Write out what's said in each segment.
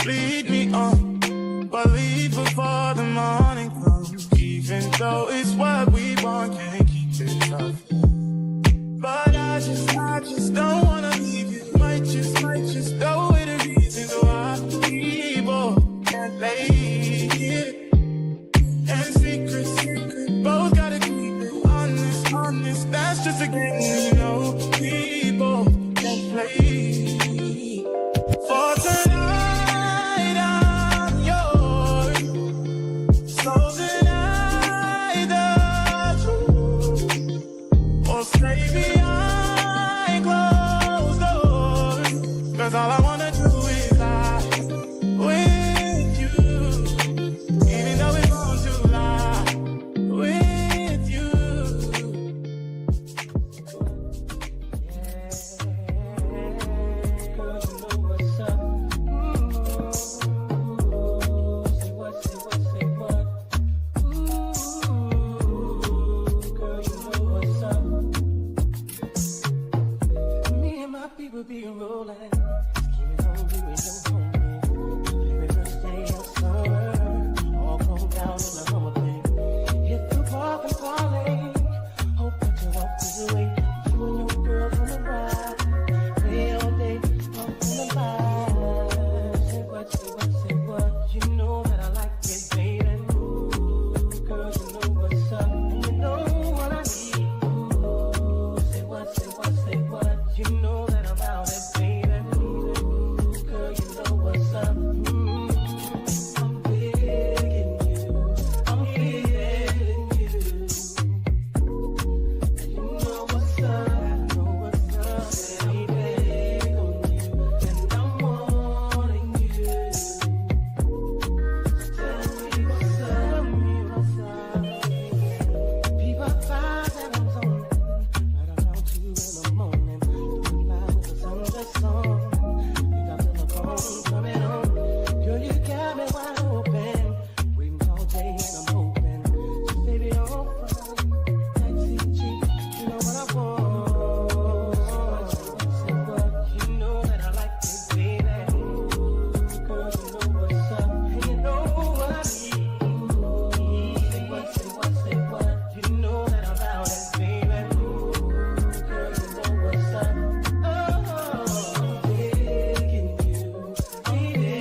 lead me on, but leave before the morning comes. Even though it's what we want, can't keep it up. But I just don't wanna leave you. Might just go with the reasons why people can't lay here. And secret, both gotta keep it honest. That's just a game, you know. People can't play. For tonight, I'm yours. So tonight, or stay behind closed doors. 'Cause all I wanna do is lie with you. Even though it's wrong to lie with you. Girl, you know what's up. Say what, say what, say what. Girl, you know what's up. Me and my people be rolling. Scheming on you and your homie. Every birthday of summer. All go down in the Hummer thing. Hit the park and parlay. Hope that you walk this way. You and your girls on the ride. Play all day, walk on the line. Say what, say what, say what. You know that I like it, baby. Girl, you know what's up. And you know what I need. Say what, say what, say what. You know that I'm out it, baby. Girl, you know what's up. I'm digging you. I'm feeling you. You know what's up. Know what's up. I'm big on you, and I'm wanting you. Tell me what's up. People find that I'm zoning right around 2 in the morning. Doing live with a sunset song. You got the phone coming on. Girl, you got me wide open. Waiting all day and I'm hoping. So baby, don't front. Taxi cheap, you know what I want. Say what, you know that I like it, baby. Girl, you know what's up, and you know what I need. Say what, say what, say what. You know that I'm out it, baby. Girl, you know what's up. Oh, I'm digging you, baby.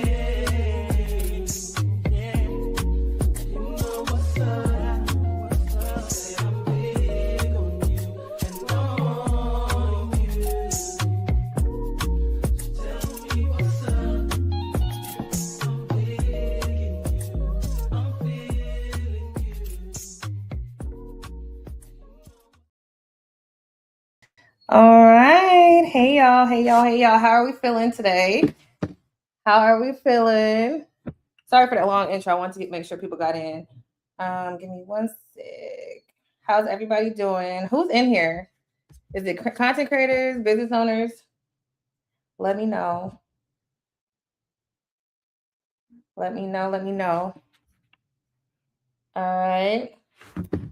Yeah, you know what's up. Say I'm big on you, and I'm wanting you. Tell me what's up. I'm digging you, I'm feeling you. All right. Hey y'all. How are we feeling today? How are we feeling? Sorry for that long intro. I want to make sure people got in. Give me one sec. How's everybody doing? Who's in here? Is it content creators, business owners? Let me know. Let me know. All right.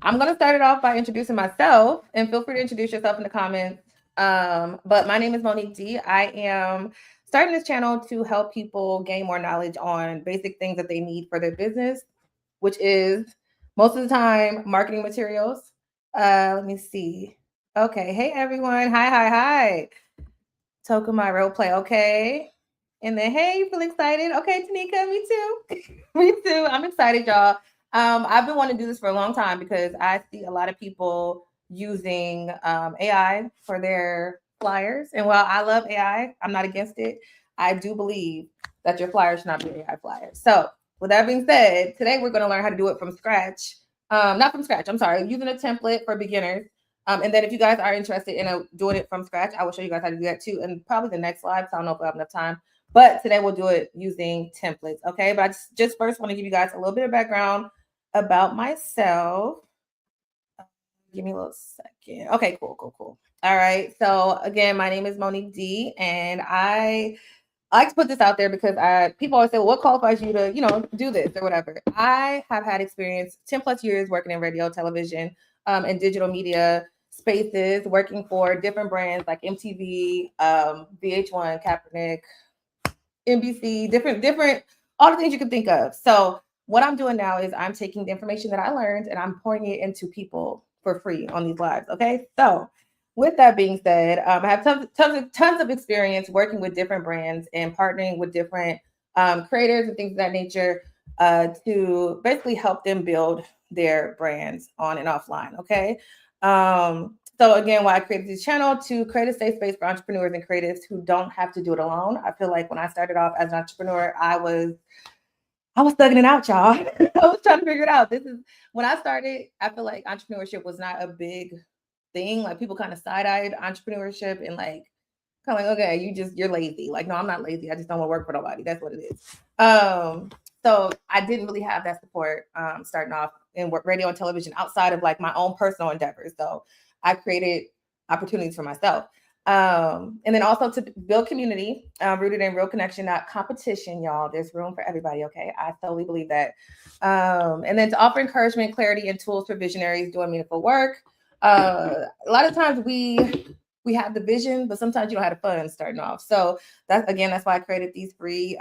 I'm going to start it off by introducing myself, and feel free to introduce yourself in the comments. But my name is Monique D. I am starting this channel to help people gain more knowledge on basic things that they need for their business, which is most of the time marketing materials. Let me see. Okay. Hey, everyone. Hi. Toka my role play. Okay. And then, hey, you feel excited? Okay, Tanika, me too. Me too. I'm excited, y'all. I've been wanting to do this for a long time because I see a lot of people using AI for their flyers. And while I love AI, I'm not against it. I do believe that your flyers should not be AI flyers. So with that being said, today we're going to learn how to do it from scratch. Not from scratch, I'm sorry, using a template for beginners. And then if you guys are interested in doing it from scratch, I will show you guys how to do that too. And probably the next slide, so I don't know if I have enough time. But today we'll do it using templates, okay? But I just first want to give you guys a little bit of background about myself. Give me a little second. Okay, cool. All right. So again, my name is Monique D, and I like to put this out there because people always say, well, what qualifies you to, do this or whatever. I have had experience 10 plus years working in radio, television, and digital media spaces, working for different brands like MTV, VH1, Kaepernick, NBC, different, all the things you can think of. So what I'm doing now is I'm taking the information that I learned and I'm pouring it into people for free on these lives. Okay. So with that being said, I have tons of experience working with different brands and partnering with different creators and things of that nature to basically help them build their brands on and offline. Okay. So again, why I created this channel to create a safe space for entrepreneurs and creatives who don't have to do it alone. I feel like when I started off as an entrepreneur, I was thugging it out, y'all. I was trying to figure it out. This is when I started, I feel like entrepreneurship was not a big thing. Like people kind of side-eyed entrepreneurship and like kind of like, okay, you're lazy. Like, no, I'm not lazy. I just don't want to work for nobody. That's what it is. So I didn't really have that support starting off in work radio and television outside of like my own personal endeavors. So I created opportunities for myself. And then also to build community rooted in real connection, not competition, y'all. There's room for everybody. Okay. I totally believe that. And then to offer encouragement, clarity, and tools for visionaries doing meaningful work. A lot of times we have the vision, but sometimes you don't have the funds starting off. So that's why I created these free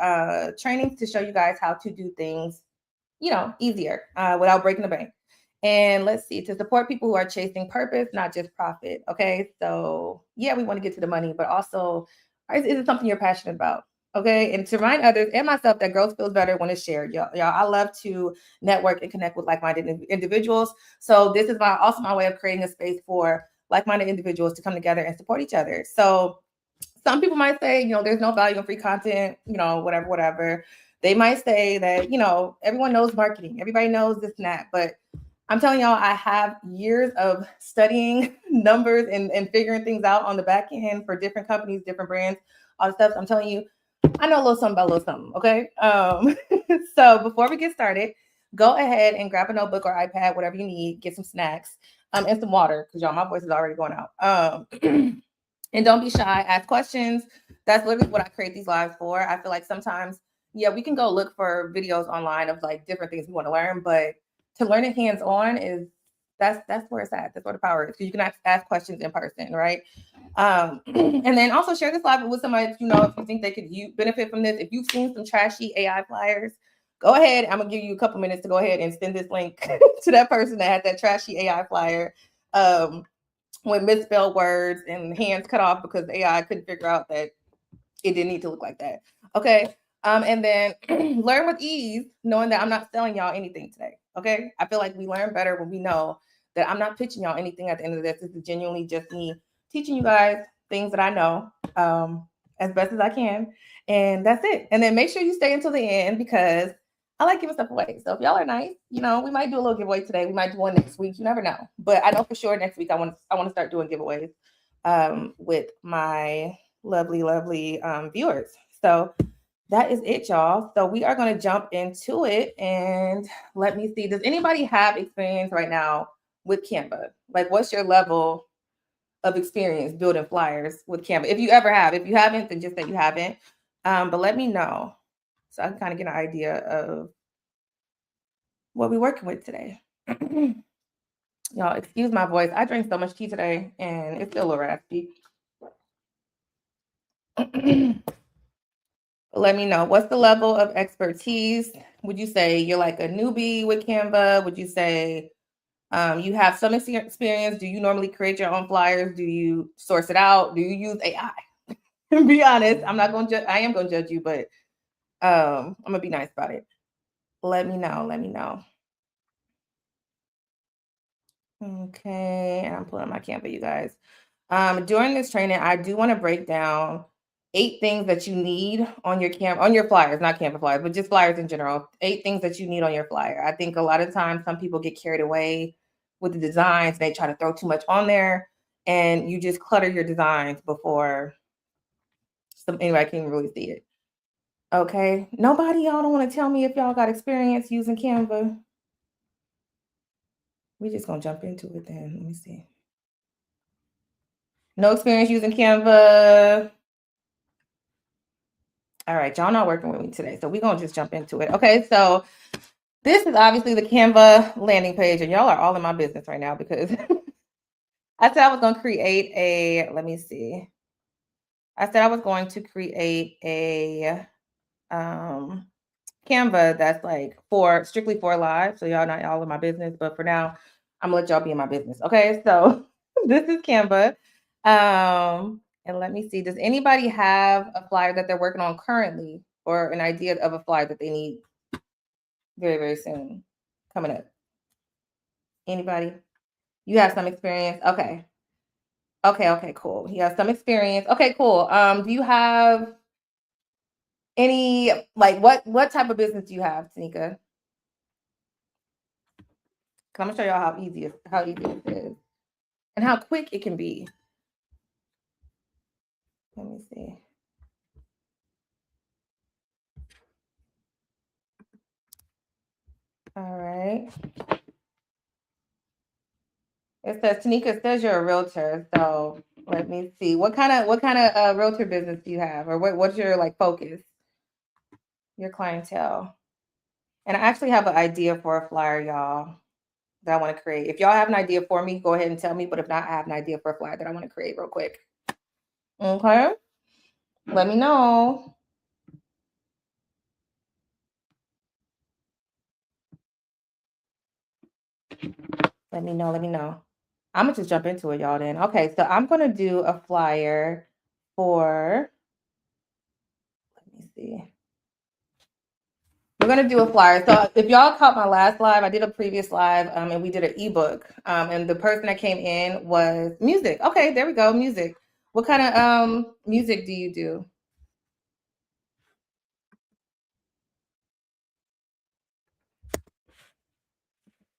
trainings to show you guys how to do things, easier without breaking the bank. And let's see, to support people who are chasing purpose, not just profit. Okay. So yeah, we want to get to the money, but also is it something you're passionate about? Okay. And to remind others and myself that growth feels better when it's shared. Y'all, I love to network and connect with like-minded individuals. So this is also my way of creating a space for like-minded individuals to come together and support each other. So some people might say, there's no value in free content, whatever. They might say that, everyone knows marketing. Everybody knows this and that. But I'm telling y'all, I have years of studying numbers and figuring things out on the back end for different companies, different brands, all the stuff. So I'm telling you, I know a little something about a little something. Okay. So before we get started, go ahead and grab a notebook or iPad, whatever you need, get some snacks and some water because y'all, my voice is already going out. And don't be shy, ask questions. That's literally what I create these lives for. I feel like sometimes, yeah, we can go look for videos online of like different things we want to learn, but to learn it hands-on is that's where it's at. That's where the power is. Because you can ask questions in person, right? And then also share this live with somebody that if you think they could benefit from this. If you've seen some trashy AI flyers, go ahead. I'm gonna give you a couple minutes to go ahead and send this link to that person that had that trashy AI flyer. With misspelled words and hands cut off because AI couldn't figure out that it didn't need to look like that. Okay. And then learn with ease, knowing that I'm not selling y'all anything today. Okay. I feel like we learn better when we know that I'm not pitching y'all anything at the end of this. This is genuinely just me teaching you guys things that I know as best as I can. And that's it. And then make sure you stay until the end because I like giving stuff away. So if y'all are nice, we might do a little giveaway today. We might do one next week. You never know. But I know for sure next week I want to start doing giveaways with my lovely viewers. So that is it, y'all. So we are going to jump into it and let me see. Does anybody have experience right now with Canva? Like, what's your level of experience building flyers with Canva? If you ever have. If you haven't, then just that you haven't. But let me know so I can kind of get an idea of what we're working with today. Y'all, excuse my voice. I drank so much tea today and it's still a little raspy. Let me know. What's the level of expertise? Would you say you're like a newbie with Canva? Would you say you have some experience? Do you normally create your own flyers? Do you source it out? Do you use AI? Be honest. I'm not going to judge. I am going to judge you, but I'm going to be nice about it. Let me know. Okay. And I'm pulling up my Canva, you guys. During this training, I do want to break down 8 things that you need on your flyers, not Canva flyers, but just flyers in general. 8 things that you need on your flyer. I think a lot of times some people get carried away with the designs. They try to throw too much on there and you just clutter your designs before anybody can really see it. Okay. Nobody, y'all don't want to tell me if y'all got experience using Canva. We're just going to jump into it then. Let me see. No experience using Canva. All right, y'all not working with me today, so we're going to just jump into it. Okay, so this is obviously the Canva landing page, and y'all are all in my business right now because I said I was going to create let me see. I said I was going to create a Canva that's like strictly for live. So y'all not all in my business, but for now, I'm gonna let y'all be in my business. Okay, so this is Canva. And let me see. Does anybody have a flyer that they're working on currently, or an idea of a flyer that they need very, very soon coming up? Anybody? You have some experience? Okay. Okay, cool. You have some experience. Okay, cool. Do you have any like what type of business do you have, Tanika? I'm gonna show y'all how easy it is and how quick it can be. Let me see. All right. It says Tanika says you're a realtor, so let me see. What kind of realtor business do you have, or what's your like focus? Your clientele. And I actually have an idea for a flyer, y'all, that I want to create. If y'all have an idea for me, go ahead and tell me. But if not, I have an idea for a flyer that I want to create real quick. Okay. Let me know. Let me know. I'm gonna just jump into it, y'all. Then, okay. So I'm gonna do a flyer for. Let me see. We're gonna do a flyer. So if y'all caught my last live, I did a previous live, and we did an ebook. And the person that came in was music. Okay, there we go, music. What kind of music do you do?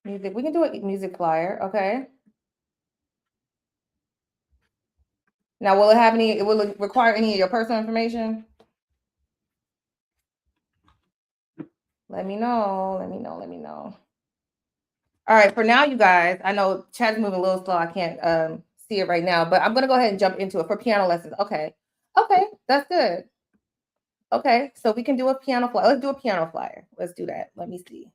Music. We can do a music flyer. Okay. Now, will it have any? Will it require any of your personal information? Let me know. Let me know. All right, for now, you guys, I know chat's moving a little slow. I can't see it right now, but I'm gonna go ahead and jump into it for piano lessons. Okay, that's good. Okay, so we can do a piano flyer. Let's do a piano flyer. Let's do that. Let me see.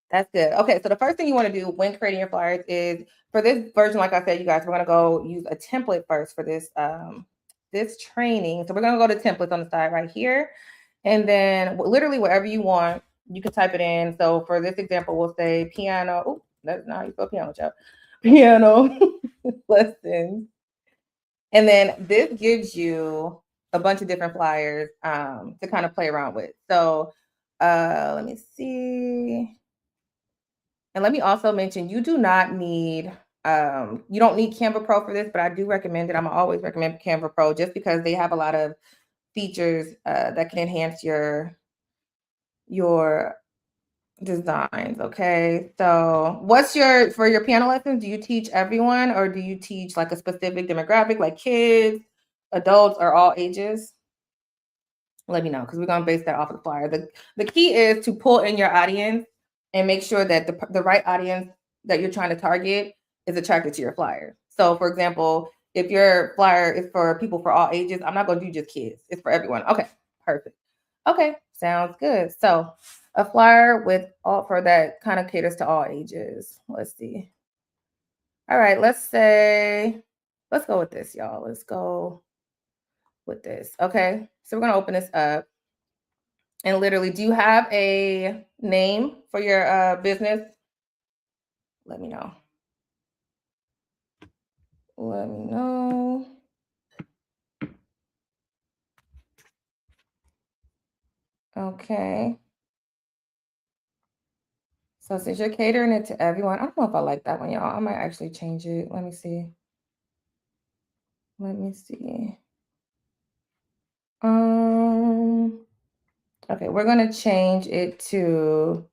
That's good. Okay, so the first thing you want to do when creating your flyers is for this version, like I said, you guys, we're gonna go use a template first for this this training. So we're gonna go to templates on the side right here, and then literally wherever you want, you can type it in. So for this example, we'll say piano. Oh, that's not how you spell piano, child. Piano lessons, and then this gives you a bunch of different flyers to kind of play around with. So let me see. And let me also mention, you do not need, you don't need Canva Pro for this, but I do recommend it. I'm always recommend Canva Pro just because they have a lot of features that can enhance your designs. Okay. So for your piano lessons, do you teach everyone or do you teach like a specific demographic, like kids, adults, or all ages? Let me know because we're gonna base that off of the flyer. The key is to pull in your audience and make sure that the right audience that you're trying to target is attracted to your flyer. So, for example, if your flyer is for people for all ages, I'm not gonna do just kids. It's for everyone. Okay, perfect. Okay, sounds good. So, a flyer with all for that kind of caters to all ages. Let's see. All right, let's go with this, y'all. Let's go with this. Okay, so we're gonna open this up. And literally, do you have a name for your business? Let me know. Let me know. Okay. So since you're catering it to everyone, I don't know if I like that one, y'all. I might actually change it. Let me see. Okay, we're gonna change it to.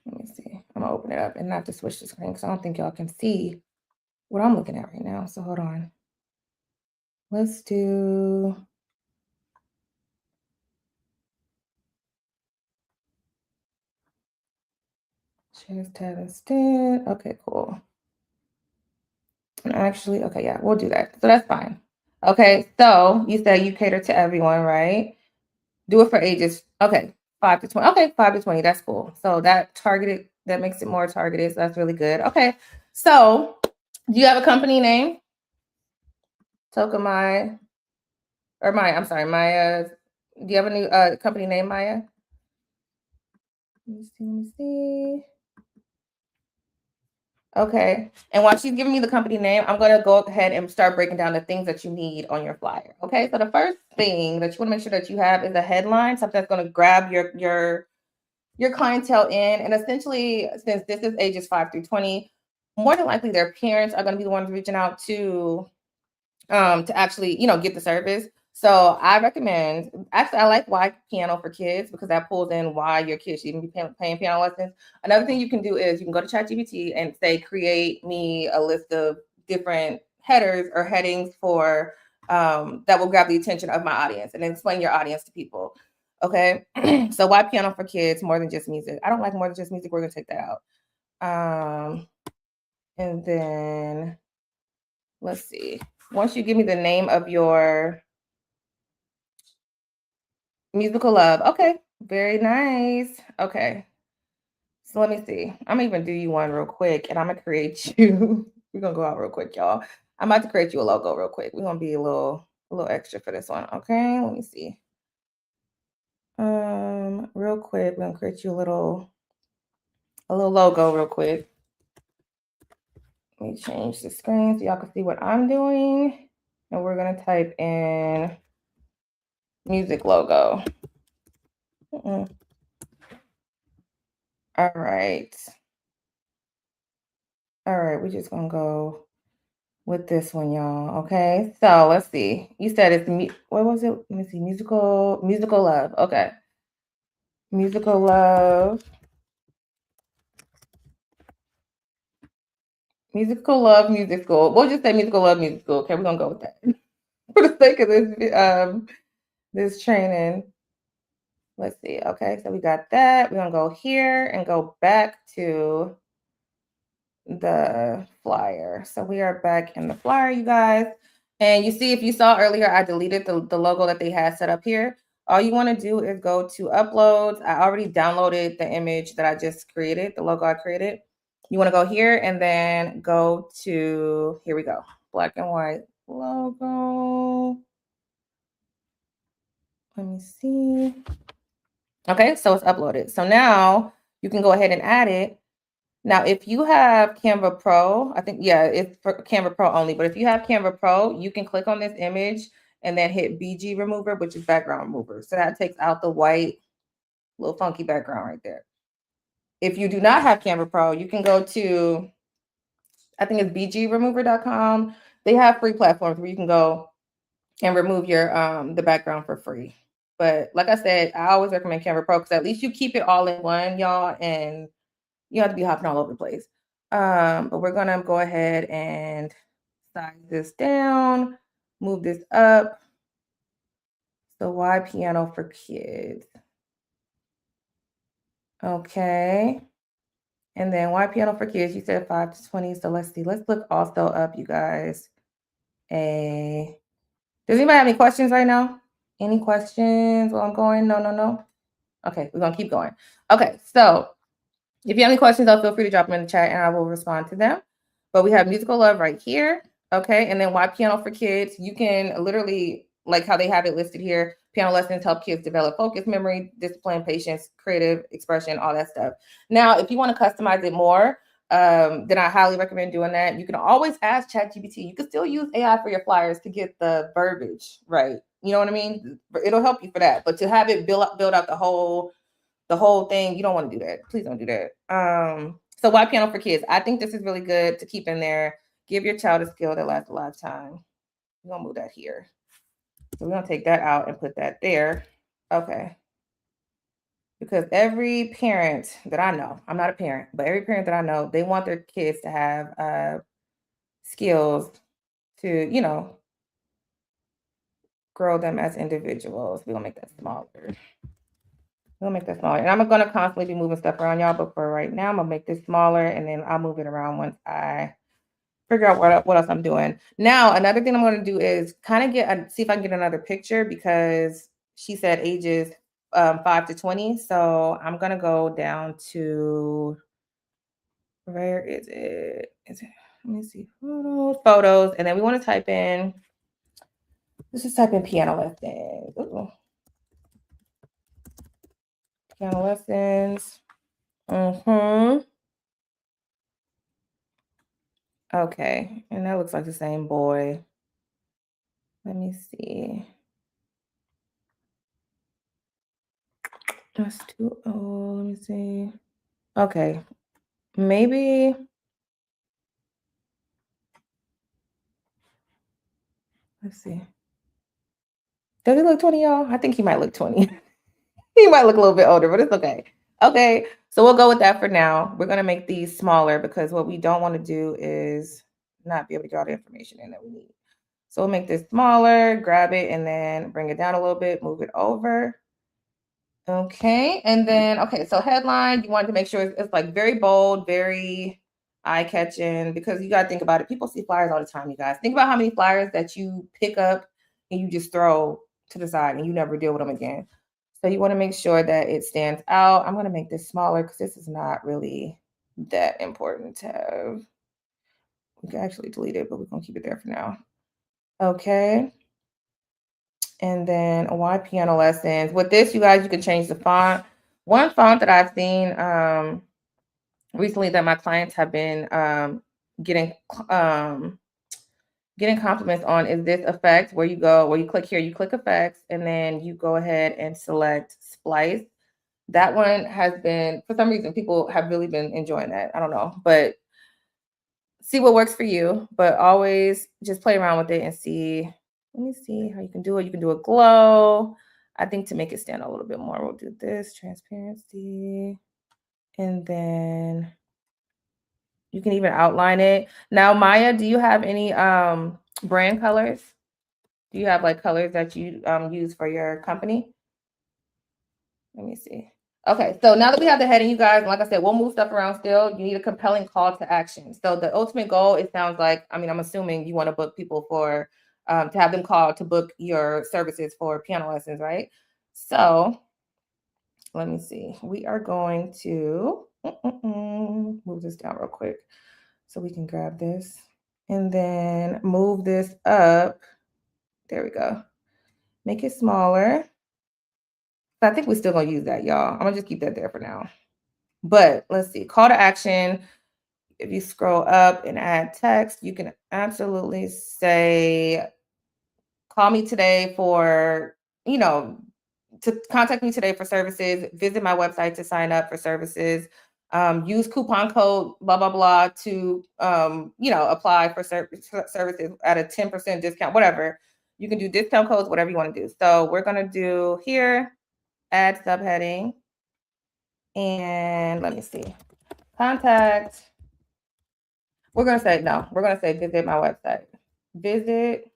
Let me see. I'm gonna open it up and not to switch the screen because I don't think y'all can see what I'm looking at right now. So hold on. Let's do. Choose tab instead. Okay, cool. Actually, okay, yeah, we'll do that. So that's fine. Okay, so you said you cater to everyone, right? Do it for ages. Okay, 5 to 20. Okay, 5 to 20. That's cool. So that makes it more targeted. So that's really good. Okay, so do you have a company name? Tokamai, or Maya, I'm sorry, Maya Do you have a new company name, Maya? Let me see. Okay. And while she's giving me the company name, I'm going to go ahead and start breaking down the things that you need on your flyer. Okay. So the first thing that you want to make sure that you have is a headline, something that's going to grab your clientele in. And essentially, since this is ages 5 through 20, more than likely their parents are going to be the ones reaching out to actually, get the service. So I recommend, actually, I like why piano for kids because that pulls in why your kids should even be paying piano lessons. Another thing you can do is you can go to ChatGPT and say, create me a list of different headers or headings for that will grab the attention of my audience and then explain your audience to people. Okay. So why piano for kids more than just music? I don't like more than just music. We're going to take that out. And then let's see. Once you give me the name of your musical love. Okay. Very nice. Okay. So let me see. I'm gonna even do you one real quick and I'm gonna create you. We're gonna go out real quick, y'all. I'm about to create you a logo real quick. We're gonna be a little extra for this one. Okay, let me see. Real quick, we're gonna create you a little logo real quick. Let me change the screen so y'all can see what I'm doing. And we're gonna type in music logo. All right. All right, we're just gonna go with this one, y'all. Okay, so let's see. You said it's what was it? Let me see. Musical love. Okay, musical love. Musical love, music school. We'll just say musical love, music school. Okay, we're gonna go with that for the sake of this training. Let's see. Okay, so we got that. We're gonna go here and go back to the flyer. So we are back in the flyer, you guys. And you see, if you saw earlier, I deleted the logo that they had set up here. All you want to do is go to uploads. I already downloaded the image that I just created, the logo I created. You want to go here and then go to, here we go, black and white logo. Let me see. Okay, so it's uploaded. So now you can go ahead and add it. Now, if you have Canva Pro, I think, yeah, it's for Canva Pro only, but if you have Canva Pro, you can click on this image and then hit BG remover, which is background remover. So that takes out the white, little funky background right there. If you do not have Canva Pro, you can go to, I think it's bgremover.com. They have free platforms where you can go and remove your the background for free. But like I said, I always recommend Canva Pro because at least you keep it all in one, y'all, and you have to be hopping all over the place. But we're gonna go ahead and size this down, move this up. So why piano for kids? Okay. And then why piano for kids? You said 5 to 20. So let's see. Let's look also up, you guys. Does anybody have any questions right now? Any questions while I'm going? No. Okay, we're gonna keep going. Okay, so if you have any questions, though, feel free to drop them in the chat and I will respond to them. But we have musical love right here. Okay. And then why piano for kids? You can literally, like how they have it listed here, piano lessons help kids develop focus, memory, discipline, patience, creative expression, all that stuff. Now, if you want to customize it more, then I highly recommend doing that. You can always ask ChatGPT. You can still use AI for your flyers to get the verbiage right. You know what I mean? It'll help you for that. But to have it build out the whole thing, you don't want to do that. Please don't do that. So why piano for kids? I think this is really good to keep in there. Give your child a skill that lasts a lifetime. We're gonna move that here. So we're gonna take that out and put that there. Okay. Because every parent that I know, I'm not a parent, but every parent that I know, they want their kids to have skills to, grow them as individuals. We're gonna make that smaller. We'll make that smaller. And I'm going to constantly be moving stuff around, y'all. But for right now, I'm going to make this smaller. And then I'll move it around once I figure out what else I'm doing. Now, another thing I'm going to do is kind of see if I can get another picture because she said ages 5 to 20. So I'm going to go down to, where is it? Let me see. Photos. And then we want to type in, let's just type in piano lessons. Ooh. piano lessons. Okay, and that looks like the same boy. Let me see. That's too old. Let me see. Okay, maybe. Let's see. Does he look 20, y'all? I think he might look 20. He might look a little bit older, but it's okay. Okay, so we'll go with that for now. We're gonna make these smaller because what we don't want to do is not be able to get all the information in that we need. So we'll make this smaller, grab it, and then bring it down a little bit, move it over. Okay, and then, okay, so headline, you want to make sure it's like very bold, very eye-catching, because you got to think about it. People see flyers all the time, you guys. Think about how many flyers that you pick up and you just throw to the side and you never deal with them again. So you want to make sure that it stands out. I'm going to make this smaller because this is not really that important to have. We can actually delete it, but we're going to keep it there for now. Okay. And then why piano lessons? With this, you guys, you can change the font. One font that I've seen recently that my clients have been getting compliments on is this effect where you click here, you click effects, and then you go ahead and select splice. That one has been, for some reason, people have really been enjoying that. I don't know, but see what works for you, but always just play around with it and see. Let me see how you can do it. You can do a glow. I think to make it stand out a little bit more, we'll do this transparency. And then you can even outline it. Now, Maya, do you have any brand colors? Do you have like colors that you use for your company? Let me see. Okay, so now that we have the heading, you guys, like I said, we'll move stuff around still. You need a compelling call to action. So the ultimate goal, it sounds like, I mean, I'm assuming you want to book people for, to have them call to book your services for piano lessons, right? So let me see. We are going to move this down real quick so we can grab this. And then move this up. There we go. Make it smaller. I think we're still going to use that, y'all. I'm going to just keep that there for now. But let's see, call to action. If you scroll up and add text, you can absolutely say, call me today for, to contact me today for services, visit my website to sign up for services, use coupon code, blah, blah, blah, to, apply for services at a 10% discount, whatever. You can do discount codes, whatever you want to do. So we're going to do here, add subheading. And let me see. Contact. We're going to say, no, we're going to say visit my website. Visit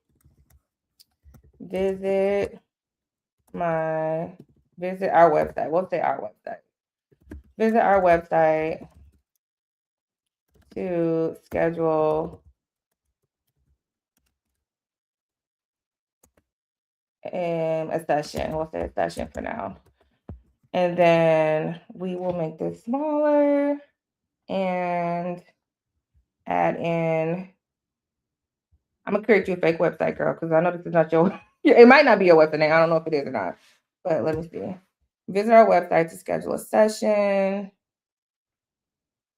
our website. We'll say our website. Visit our website to schedule a session. We'll say a session for now. And then we will make this smaller and add in. I'm gonna create you a fake website, girl, because I know this is not your. It might not be your website name. I don't know if it is or not. But let me see. Visit our website to schedule a session.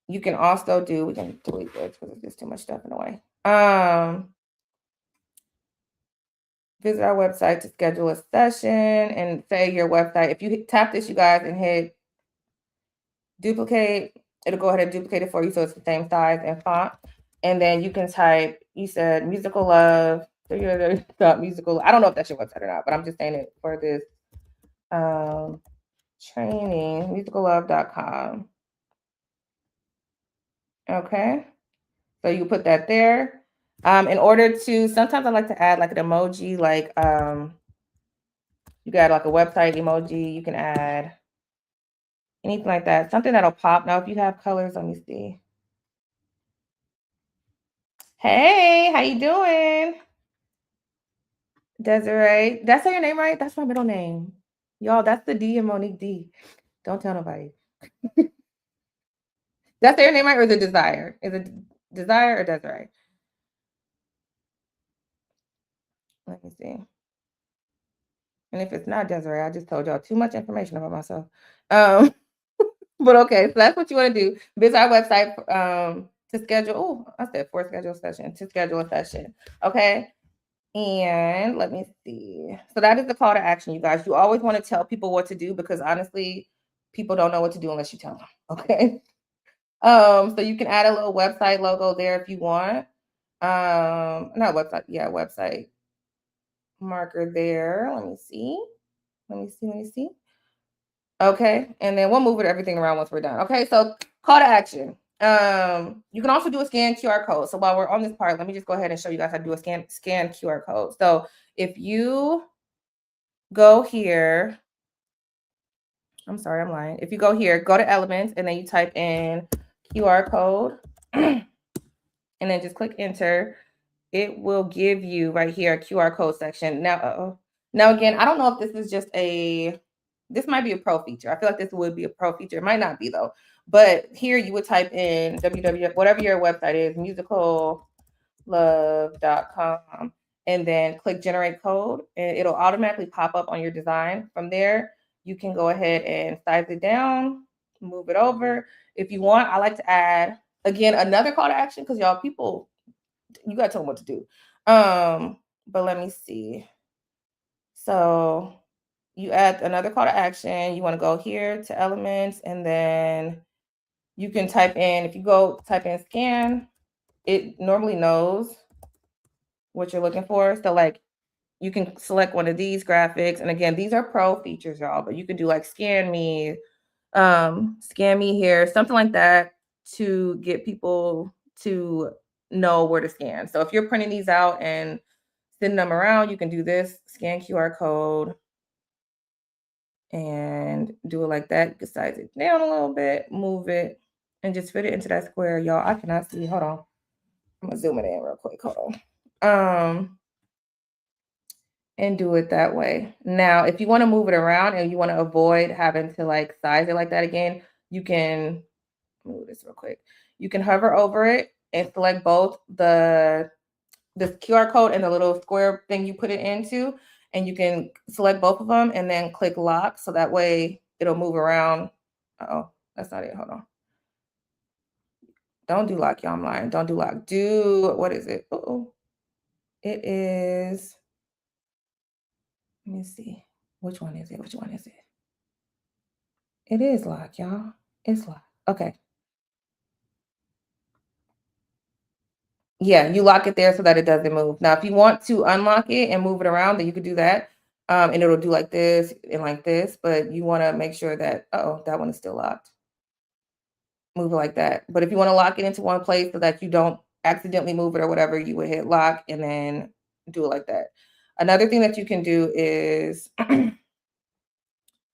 You can also do. We can delete this because it's just too much stuff in the way. Visit our website to schedule a session and say your website. If you tap this, you guys, and hit duplicate, it'll go ahead and duplicate it for you so it's the same size and font. And then you can type, you said musical love. Musical. I don't know if that's your website or not, but I'm just saying it for this training, musicallove.com. Okay. So you put that there. In order to, sometimes I like to add like an emoji, like you got like a website emoji, you can add anything like that, something that'll pop. Now, if you have colors, let me see. Hey, how you doing? Desiree, that's your name, right? That's my middle name. Y'all, that's the D in Monique D. Don't tell nobody. That's your name, right? Or is it Desire? Is it Desire or Desiree? Let me see. And if it's not Desiree, I just told y'all too much information about myself. But okay, so that's what you want to do. Visit our website to schedule. Oh, I said for schedule session to schedule a session. Okay. And let me see. So that is the call to action, you guys. You always want to tell people what to do because honestly, people don't know what to do unless you tell them. Okay. So you can add a little website logo there if you want. Not website, yeah, website marker there. Let me see. Let me see. Okay, and then we'll move everything around once we're done. Okay, so call to action. You can also do a scan QR code. So while we're on this part, let me just go ahead and show you guys how to do a scan QR code. So if you go here, I'm sorry, I'm lying. If you go here, go to elements, and then you type in QR code, and then just click enter. It will give you right here a QR code section. Now, now again, I don't know if this is just this might be a pro feature. I feel like this would be a pro feature. It might not be though. But here you would type in www, whatever your website is, musicallove.com, and then click generate code, and it'll automatically pop up on your design. From there, you can go ahead and size it down, move it over. If you want, I like to add, again, another call to action because y'all people, you got to tell them what to do. But let me see. So you add another call to action. You want to go here to elements, and then you can type in, if you go type in scan, it normally knows what you're looking for. So like you can select one of these graphics. And again, these are pro features, y'all, but you can do like scan me here, something like that to get people to know where to scan. So if you're printing these out and sending them around, you can do this, scan QR code, and do it like that. You can size it down a little bit, move it, and just fit it into that square. Y'all, I cannot see. Hold on. I'm gonna zoom it in real quick. Hold on. And do it that way. Now, if you want to move it around and you want to avoid having to like size it like that again, you can move this real quick. You can hover over it and select both this QR code and the little square thing you put it into, and you can select both of them and then click lock. So that way it'll move around. Oh, that's not it. Hold on. Don't do lock, y'all. I'm lying. Don't do lock. Do, what is it? Oh, it is, let me see. Which one is it? Which one is it? It is lock, y'all. It's lock. Okay. Yeah, you lock it there so that it doesn't move. Now, if you want to unlock it and move it around, then you could do that. And it'll do like this and like this, but you want to make sure that, that one is still locked. Move it like that. But if you want to lock it into one place so that you don't accidentally move it or whatever, you would hit lock and then do it like that. Another thing that you can do is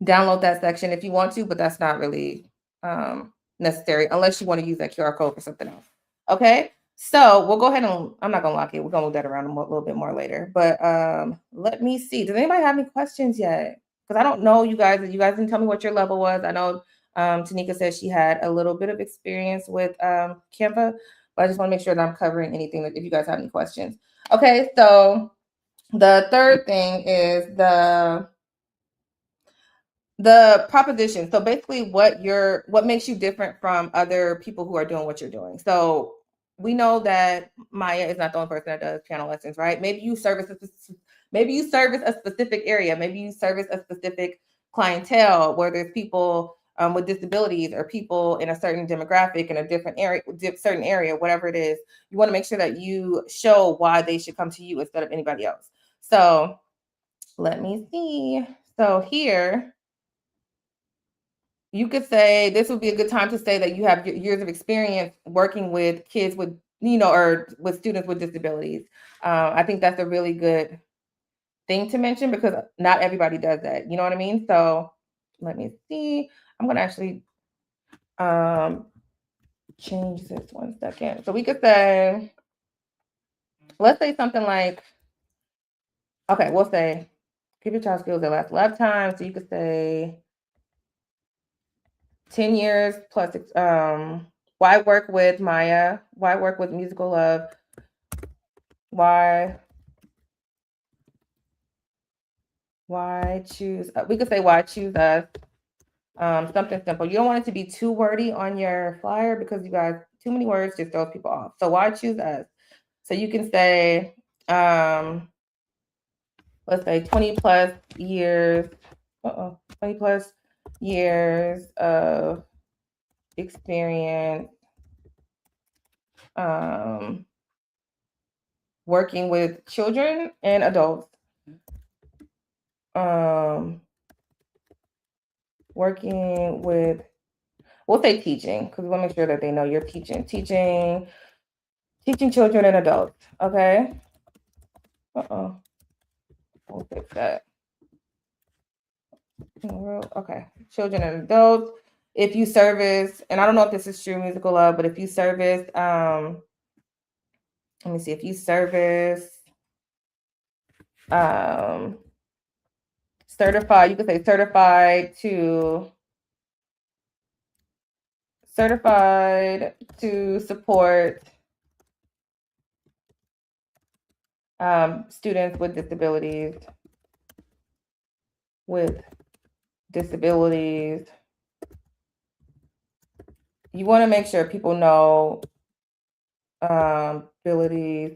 download that section if you want to, but that's not really necessary unless you want to use that QR code for something else. Okay, so we'll go ahead and, I'm not gonna lock it. We're gonna move that around a little bit more later. But let me see. Does anybody have any questions yet? Because I don't know you guys. You guys didn't tell me what your level was. I know Tanika said she had a little bit of experience with Canva, but I just want to make sure that I'm covering anything that if you guys have any questions. Okay, so the third thing is the proposition. So basically what makes you different from other people who are doing what you're doing. So we know that Maya is not the only person that does piano lessons, right? Maybe you service a specific area. Maybe you service a specific clientele where there's people with disabilities or people in a certain demographic in a different area, certain area, whatever it is. You want to make sure that you show why they should come to you instead of anybody else. So let me see. So here, you could say this would be a good time to say that you have years of experience working with kids with, or with students with disabilities. I think that's a really good thing to mention because not everybody does that. You know what I mean? So let me see. I'm going to actually change this 1 second. So we could say, let's say something like, okay, we'll say, give your child skills that last a lifetime. So you could say 10 years plus, why work with Maya? Why work with Musical Love? Why Why choose? We could say why choose us. Something simple. You don't want it to be too wordy on your flyer because you guys, too many words just throws people off. So why choose us? So you can say, let's say 20 plus years, 20 plus years of experience working with children and adults. Working with, we'll say teaching, because we want to make sure that they know you're teaching children and adults. Okay. We'll fix that. Okay. Children and adults. If you service, and I don't know if this is true, Musical Love, but if you service, let me see, if you service certified, you could say certified to support students with disabilities. You want to make sure people know disabilities.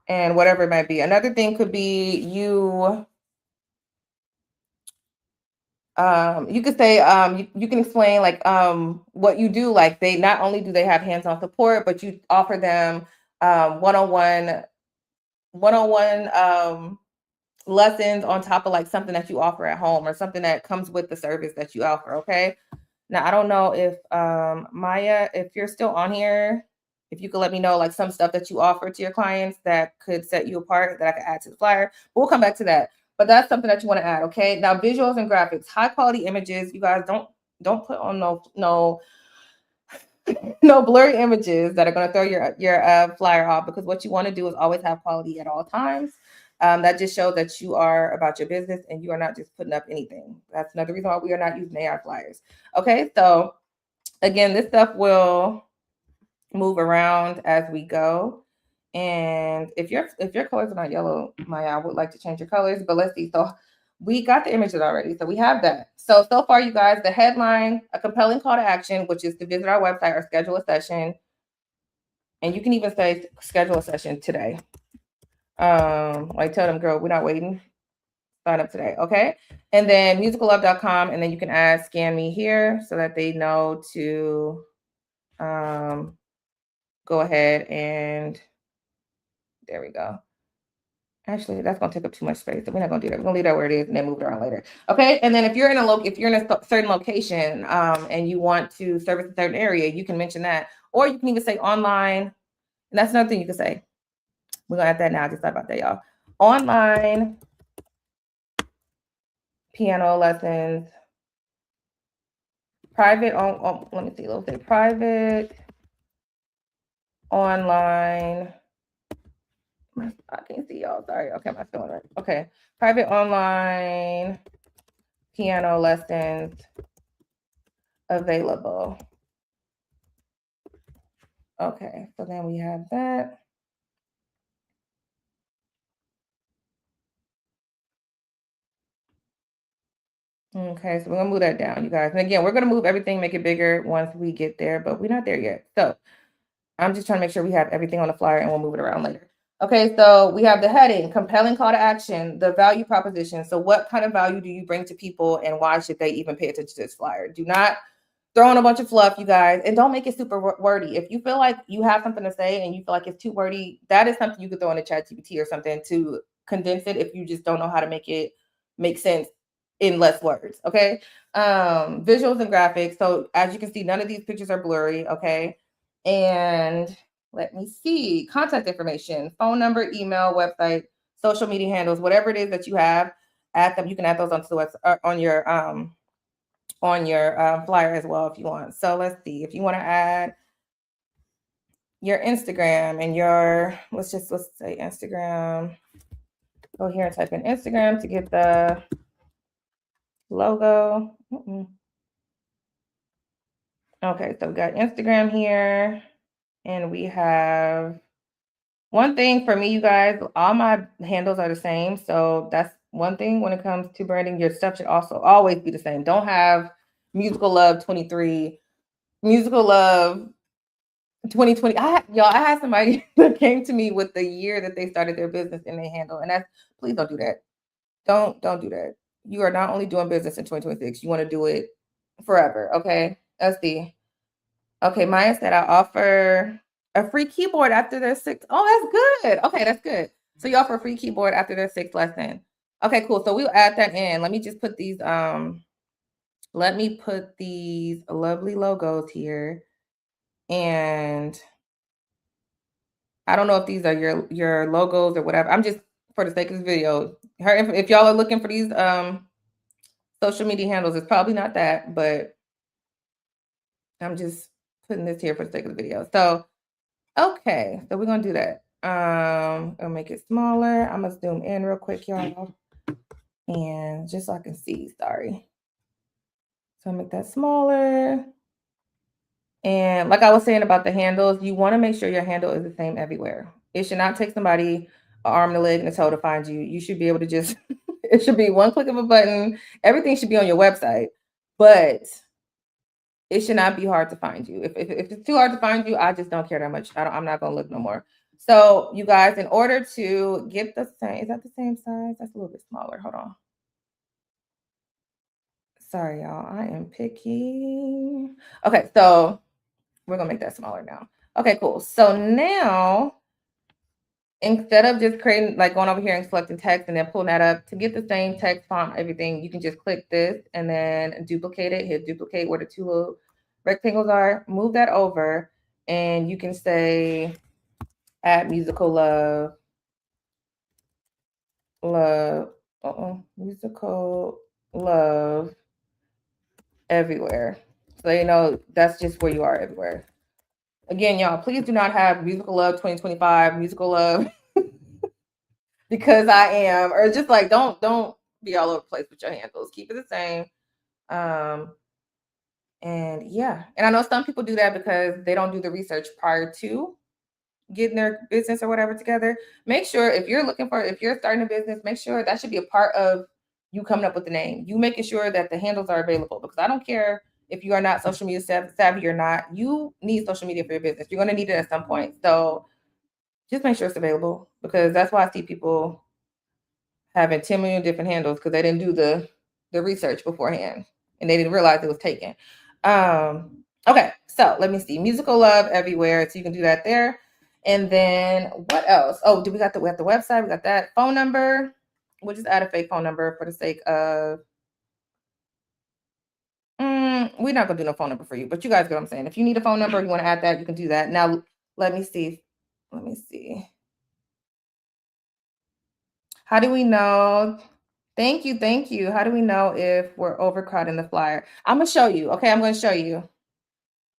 And whatever it might be. Another thing could be you could say you can explain like what you do. Like they not only do they have hands-on support, but you offer them one-on-one lessons on top of like something that you offer at home or something that comes with the service that you offer. Okay. Now I don't know if Maya, if you're still on here, if you could let me know like some stuff that you offer to your clients that could set you apart that I could add to the flyer. But we'll come back to that. But that's something that you want to add. Okay. Now visuals and graphics, high quality images. You guys don't put on no blurry images that are going to throw your flyer off, because what you want to do is always have quality at all times. That just shows that you are about your business and you are not just putting up anything. That's another reason why we are not using AI flyers. Okay, so again, this stuff will move around as we go. And if your colors are not yellow, Maya, I would like to change your colors, but let's see. So we got the images already. So we have that. So far, you guys, the headline, a compelling call to action, which is to visit our website or schedule a session. And you can even say schedule a session today. Like tell them, girl, we're not waiting. Sign up today. Okay. And then musicallove.com. And then you can add scan me here so that they know to go ahead and there we go. Actually, that's gonna take up too much space. So we're not gonna do that. We're gonna leave that where it is and then move it around later. Okay. And then if you're in a certain location and you want to service a certain area, you can mention that. Or you can even say online. And that's another thing you can say. We're gonna add that now. I just thought about that, y'all. Online piano lessons. Private on let me see, let's say private online. I can't see y'all. Sorry. Okay, I'm not feeling right. Okay. Private online piano lessons available. Okay, so then we have that. Okay, so we're gonna move that down, you guys. And again, we're gonna move everything, make it bigger once we get there, but we're not there yet. So I'm just trying to make sure we have everything on the flyer and we'll move it around later. Okay, so we have the heading, compelling call to action, the value proposition. So what kind of value do you bring to people and why should they even pay attention to this flyer? Do not throw in a bunch of fluff, you guys, and don't make it super wordy. If you feel like you have something to say and you feel like it's too wordy, that is something you could throw in a ChatGPT or something to condense it if you just don't know how to make it make sense in less words. Okay. Visuals and graphics. So as you can see, none of these pictures are blurry. Okay. And let me see, contact information, phone number, email, website, social media handles, whatever it is that you have, add them. You can add those onto the website on your flyer as well if you want. So let's see, if you want to add your Instagram and let's say Instagram. Go here and type in Instagram to get the logo. Okay, so we got Instagram here. And we have one thing for me, you guys, all my handles are the same. So that's one thing when it comes to branding. Your stuff should also always be the same. Don't have Musical Love 23, Musical Love 2020. I had somebody that came to me with the year that they started their business in their handle. And that's, please don't do that. Don't do that. You are not only doing business in 2026, you want to do it forever. Okay. SD. Okay, Maya said I offer a free keyboard after their sixth. Oh, that's good. Okay, that's good. So you offer a free keyboard after their sixth lesson. Okay, cool. So we'll add that in. Let me just put these let me put these lovely logos here. And I don't know if these are your logos or whatever. I'm just, for the sake of this video, if y'all are looking for these social media handles, it's probably not that, but I'm just putting this here for the sake of the video. So okay, so we're gonna do that. I'll make it smaller. I'm gonna zoom in real quick, y'all, and just so I can see. Sorry. So I'll make that smaller. And like I was saying about the handles, you want to make sure your handle is the same everywhere. It should not take somebody an arm and a leg and a toe to find you. You should be able to just, it should be one click of a button. Everything should be on your website, but it should not be hard to find you. If it's too hard to find you, I just don't care that much. I'm not gonna look no more. So you guys, in order to get the same, is that the same size? That's a little bit smaller. Hold on. Sorry, y'all. I am picky. Okay, so we're gonna make that smaller now. Okay, cool. So now, instead of just creating, like going over here and selecting text and then pulling that up, to get the same text font, everything, you can just click this and then duplicate it, hit duplicate where the two little rectangles are, move that over, and you can say add musical love, musical love everywhere. So you know that's just where you are everywhere. Again, y'all, please do not have musical love 2025, musical love because I am, or just like don't be all over the place with your handles. Keep it the same. And yeah, and I know some people do that because they don't do the research prior to getting their business or whatever together. Make sure if you're starting a business, make sure that should be a part of you coming up with the name. You making sure that the handles are available, because I don't care if you are not social media savvy or not. You need social media for your business. You're going to need it at some point. So just make sure it's available, because that's why I see people having 10 million different handles because they didn't do the research beforehand and they didn't realize it was taken. Okay, so let me see. Musical love everywhere. So you can do that there. And then what else? Oh, we have the website. We got that phone number. We'll just add a fake phone number for the sake of. We're not gonna do no phone number for you, but you guys get what I'm saying. If you need a phone number, you want to add that, you can do that. Now, let me see. How do we know? Thank you. How do we know if we're overcrowding the flyer? I'm gonna show you. Okay, I'm gonna show you.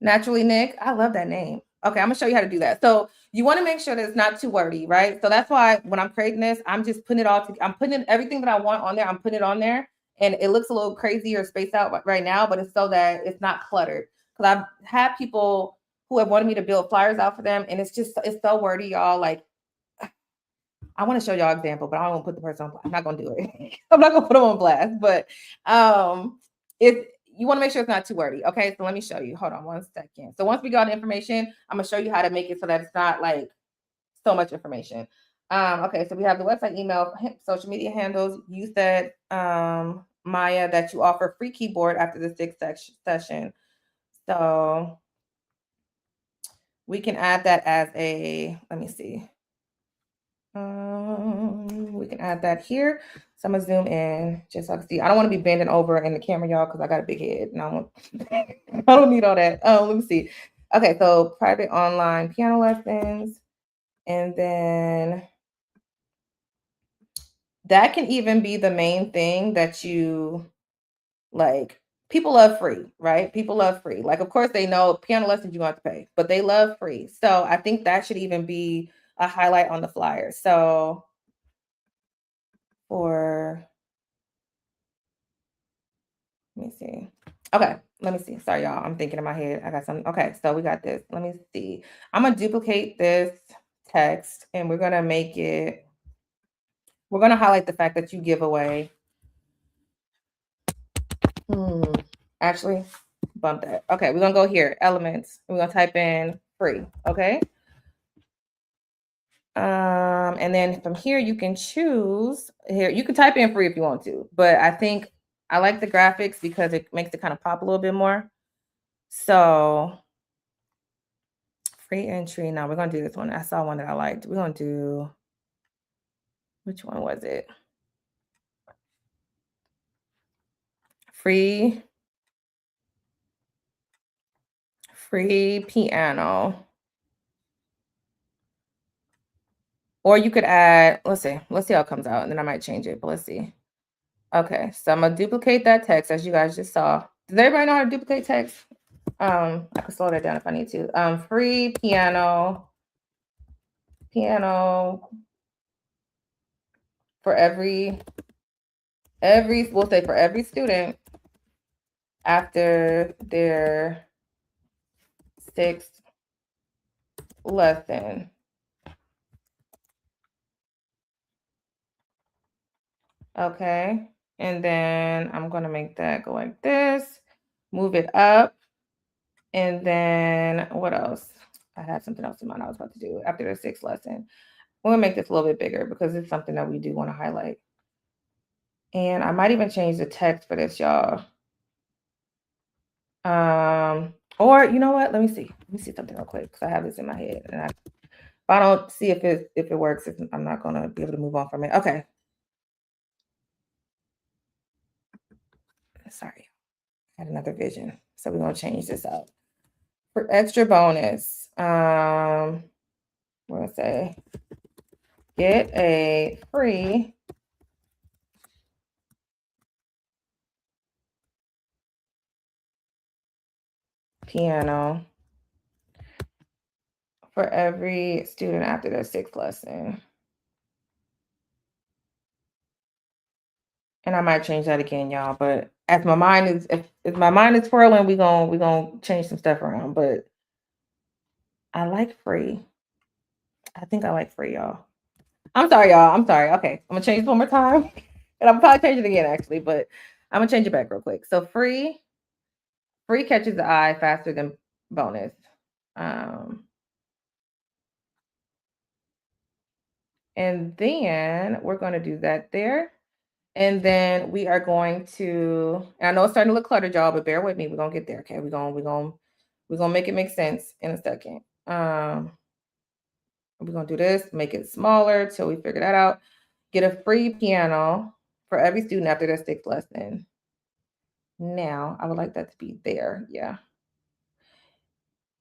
Naturally Nick, I love that name. Okay, I'm gonna show you how to do that. So you want to make sure that it's not too wordy, right? So that's why when I'm creating this, I'm just putting it all together. I'm putting everything that I want on there. I'm putting it on there, and it looks a little crazy or spaced out right now, but it's so that it's not cluttered. Because I've had people who have wanted me to build flyers out for them, and it's so wordy, y'all. Like, I want to show y'all an example, but I don't want to put the person on blast. I'm not going to do it. I'm not going to put them on blast, but if you want to make sure it's not too wordy. Okay, so let me show you. Hold on one second. So once we got the information, I'm going to show you how to make it so that it's not like so much information. Okay, so we have the website, email, social media handles. You said, Maya, that you offer free keyboard after the sixth session. So we can add that as a, let me see. We can add that here. So I'm gonna zoom in just so I can see. I don't want to be bending over in the camera, y'all, because I got a big head and I don't need all that. Let me see. Okay, so private online piano lessons, and then that can even be the main thing that you like. People love free, right? People love free. Like, of course, they know piano lessons you have to pay, but they love free. So I think that should even be a highlight on the flyer. So let me see. Okay, let me see. Sorry, y'all. I'm thinking in my head. I got something. Okay, so we got this. Let me see. I'm gonna duplicate this text and we're gonna make it, we're gonna highlight the fact that you give away. Actually, bump that. Okay, we're gonna go here, elements. We're gonna type in free. Okay. And then from here you can choose here. You can type in free if you want to, but I think I like the graphics because it makes it kind of pop a little bit more. So free entry. Now we're gonna do this one. I saw one that I liked. We're gonna do, which one was it? Free piano. Or you could add, let's see how it comes out, and then I might change it, but let's see. Okay, so I'm gonna duplicate that text as you guys just saw. Does everybody know how to duplicate text? I can slow that down if I need to. Free piano for every we'll say for every student after their 6th lesson. Okay, and then I'm gonna make that go like this, move it up, and then what else? I had something else in mind I was about to do after the 6th lesson. We're gonna make this a little bit bigger because it's something that we do want to highlight. And I might even change the text for this, y'all. Or you know what? Let me see something real quick because I have this in my head, and if I don't see if it works, I'm not gonna be able to move on from it. Okay. Sorry, I had another vision, so we're gonna change this up. For extra bonus, we're gonna say get a free piano for every student after their 6th lesson. And I might change that again, y'all. But as my mind is, if my mind is swirling, we gonna change some stuff around. But I like free. I think I like free, y'all. I'm sorry, y'all. I'm sorry. Okay, I'm gonna change this one more time, and I'm probably change it again actually. But I'm gonna change it back real quick. So free catches the eye faster than bonus. And then we're gonna do that there. And then we are going to, and I know it's starting to look cluttered, y'all, but bear with me. We're gonna get there. Okay. We're gonna make it make sense in a second. We're gonna do this, make it smaller till we figure that out. Get a free piano for every student after their 6th lesson. Now, I would like that to be there. Yeah.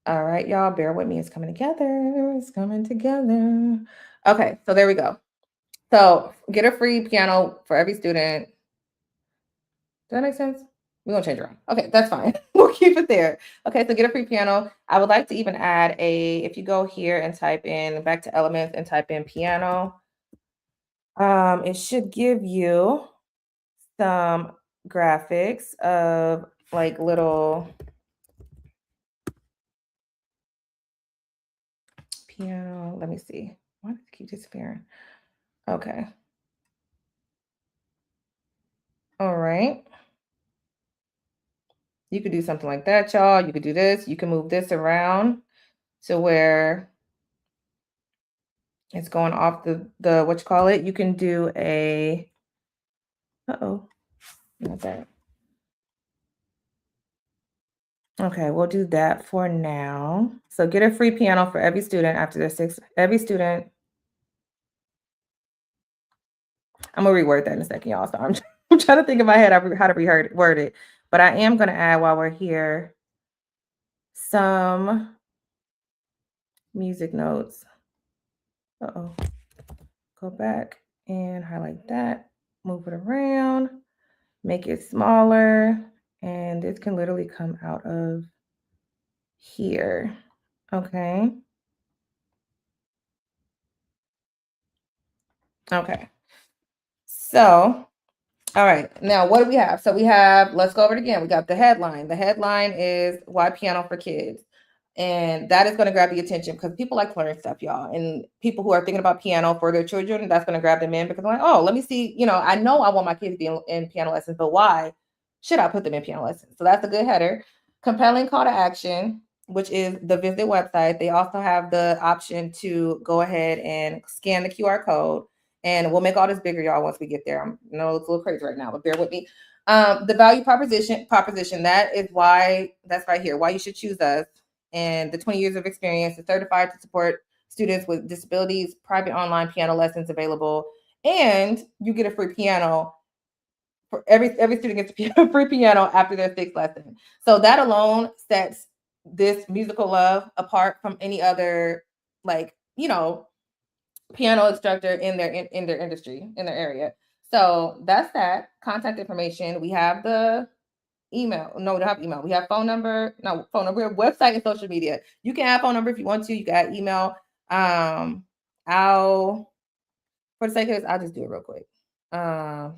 All right, y'all, bear with me. It's coming together. It's coming together. Okay, so there we go. So get a free piano for every student. Does that make sense? We're gonna change it around. Okay, that's fine. We'll keep it there. Okay, so get a free piano. I would like to even add if you go here and type in back to elements and type in piano, it should give you some graphics of like little piano. Let me see. Why does it keep disappearing? Okay. All right. You could do something like that, y'all. You could do this. You can move this around to where it's going off the what you call it. You can do a, not that. Okay, we'll do that for now. So get a free piano for every student after their 6th, every student. I'm gonna reword that in a second, y'all. So I'm trying to think in my head how to reword it. But I am gonna add while we're here some music notes. Go back and highlight that, move it around, make it smaller, and this can literally come out of here. Okay. Okay. So All right. Now, what do we have? So we have, let's go over it again. We got the headline. The headline is Why Piano for Kids. And that is going to grab the attention because people like to learn stuff, y'all. And people who are thinking about piano for their children, that's going to grab them in because they're like, oh, let me see. You know, I know I want my kids to be in piano lessons, but why should I put them in piano lessons? So that's a good header. Compelling call to action, which is the visit website. They also have the option to go ahead and scan the QR code. And we'll make all this bigger, y'all, once we get there. I know it's a little crazy right now, but bear with me. The value proposition, that is why, that's right here, why you should choose us. And the 20 years of experience is certified to support students with disabilities, private online piano lessons available, and you get a free piano. For every student gets a free piano after their 6th lesson. So that alone sets this Musical Love apart from any other, like, you know, piano instructor in their industry, in their area. So that's that. Contact information. We have the email. No, we don't have email. We have phone number. No, phone number, website, and social media. You can add phone number if you want to. You can add email. I'll, for the sake of this, I'll just do it real quick.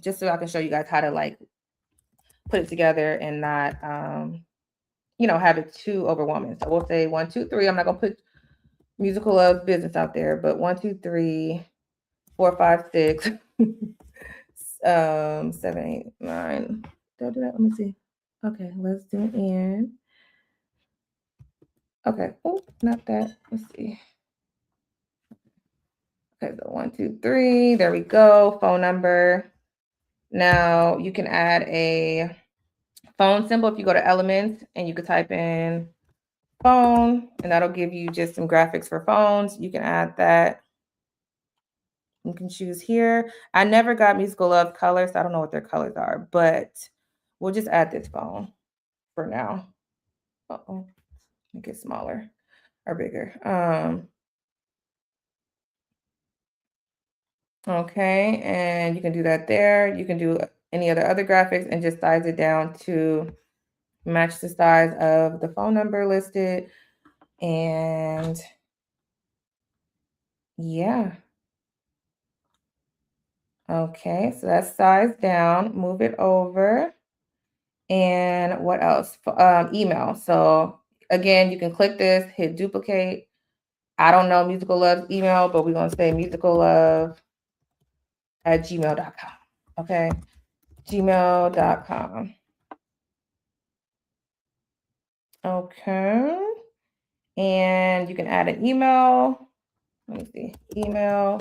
Just so I can show you guys how to like put it together and not you know, have it too overwhelming. So we'll say 1, 2, 3. I'm not gonna put Musical Love business out there, but 1, 2, 3, 4, 5, 6, 7, 8, 9. Did I do that? Let me see. Okay, let's do it in. Okay. Oh, not that. Let's see. Okay, so 1, 2, 3. There we go. Phone number. Now you can add a phone symbol if you go to Elements and you could type in phone, and that'll give you just some graphics for phones. You can add that. You can choose here. I never got Musical Love colors, so I don't know what their colors are, but we'll just add this phone for now. Uh-oh, make it smaller or bigger. Okay, and you can do that there. You can do any other graphics and just size it down to match the size of the phone number listed. And yeah. Okay, so that's sized down. Move it over. And what else? Email. So again, you can click this, hit duplicate. I don't know Musical Love's email, but we're going to say musicallove@gmail.com. Okay, gmail.com. Okay, and you can add an email. Let me see, email.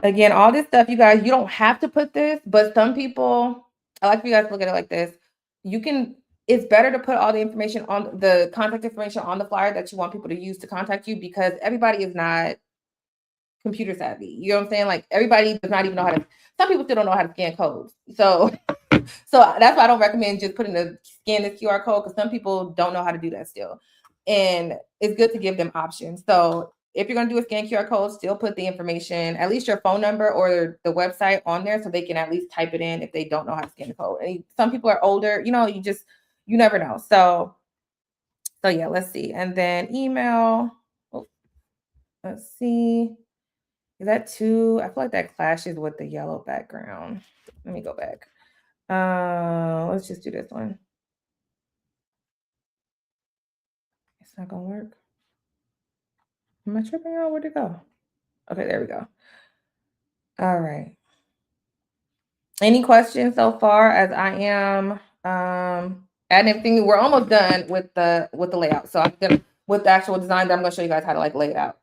Again, all this stuff, you guys, you don't have to put this, but some people, I like for you guys to look at it like this. You can, it's better to put all the information on the contact information on the flyer that you want people to use to contact you, because everybody is not computer savvy. You know what I'm saying? Like, everybody does not even know how to, some people still don't know how to scan codes. So that's why I don't recommend just putting the scan this QR code, because some people don't know how to do that still. And it's good to give them options. So if you're going to do a scan QR code, still put the information, at least your phone number or the website on there, so they can at least type it in if they don't know how to scan the code. And some people are older, you know, you never know. So yeah, let's see. And then email. Oh, let's see. Is that too? I feel like that clashes with the yellow background. Let me go back. Let's just do this one. It's not gonna work. Am I tripping out? Where'd it go? Okay, there we go. All right. Any questions so far as I am adding everything? We're almost done with the layout. So I'm gonna, with the actual design, I'm gonna show you guys how to like lay it out.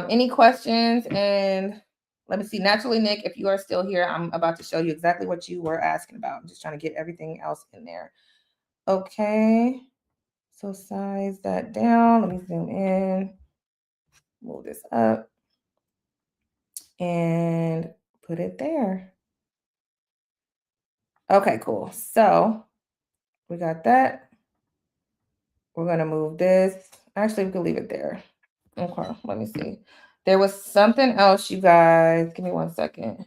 Any questions? And let me see. Naturally, Nick, if you are still here, I'm about to show you exactly what you were asking about. I'm just trying to get everything else in there. Okay. So size that down. Let me zoom in. Move this up. And put it there. Okay, cool. So we got that. We're going to move this. Actually, we can leave it there. Okay, let me see. There was something else, you guys. Give me 1 second.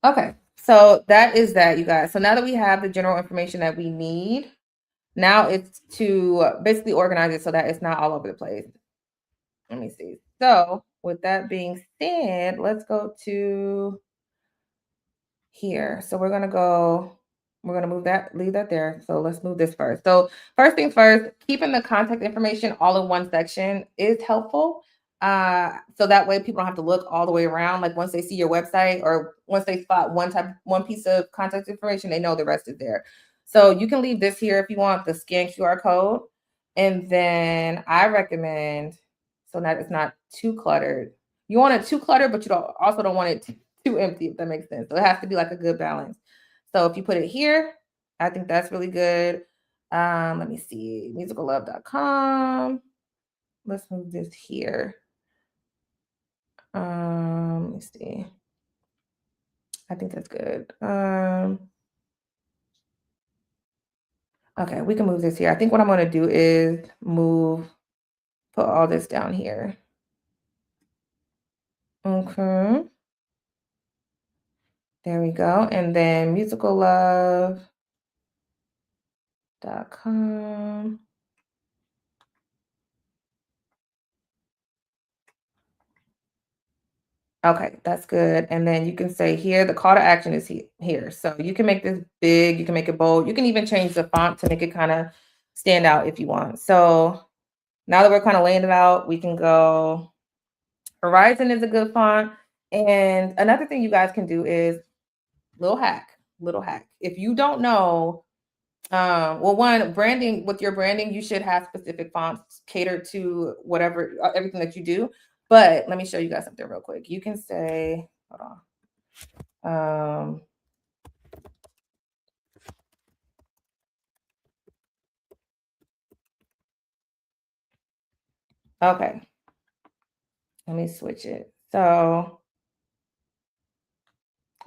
Okay, so that is that, you guys. So now that we have the general information that we need, now it's to basically organize it so that it's not all over the place. Let me see. So with that being said, let's go to here. So we're going to move that, leave that there. So let's move this first. So first things first, keeping the contact information all in one section is helpful. So that way people don't have to look all the way around. Like once they see your website or once they spot one piece of contact information, they know the rest is there. So you can leave this here if you want the scan QR code. And then I recommend, so that it's not too cluttered. You want it too cluttered, but you also don't want it too empty, if that makes sense. So it has to be like a good balance. So if you put it here, I think that's really good. Let me see, musicallove.com. Let's move this here. Let me see. I think that's good. Okay, we can move this here. I think what I'm going to do is put all this down here. Okay. There we go. And then musicallove.com. Okay, that's good. And then you can say here, the call to action is here. So you can make this big, you can make it bold. You can even change the font to make it kind of stand out if you want. So now that we're kind of laying it out, we can go, Horizon is a good font. And another thing you guys can do is little hack. If you don't know, well, one, branding, with your branding, you should have specific fonts catered to whatever, everything that you do. But let me show you guys something real quick. You can say, hold on. Okay. Let me switch it. So,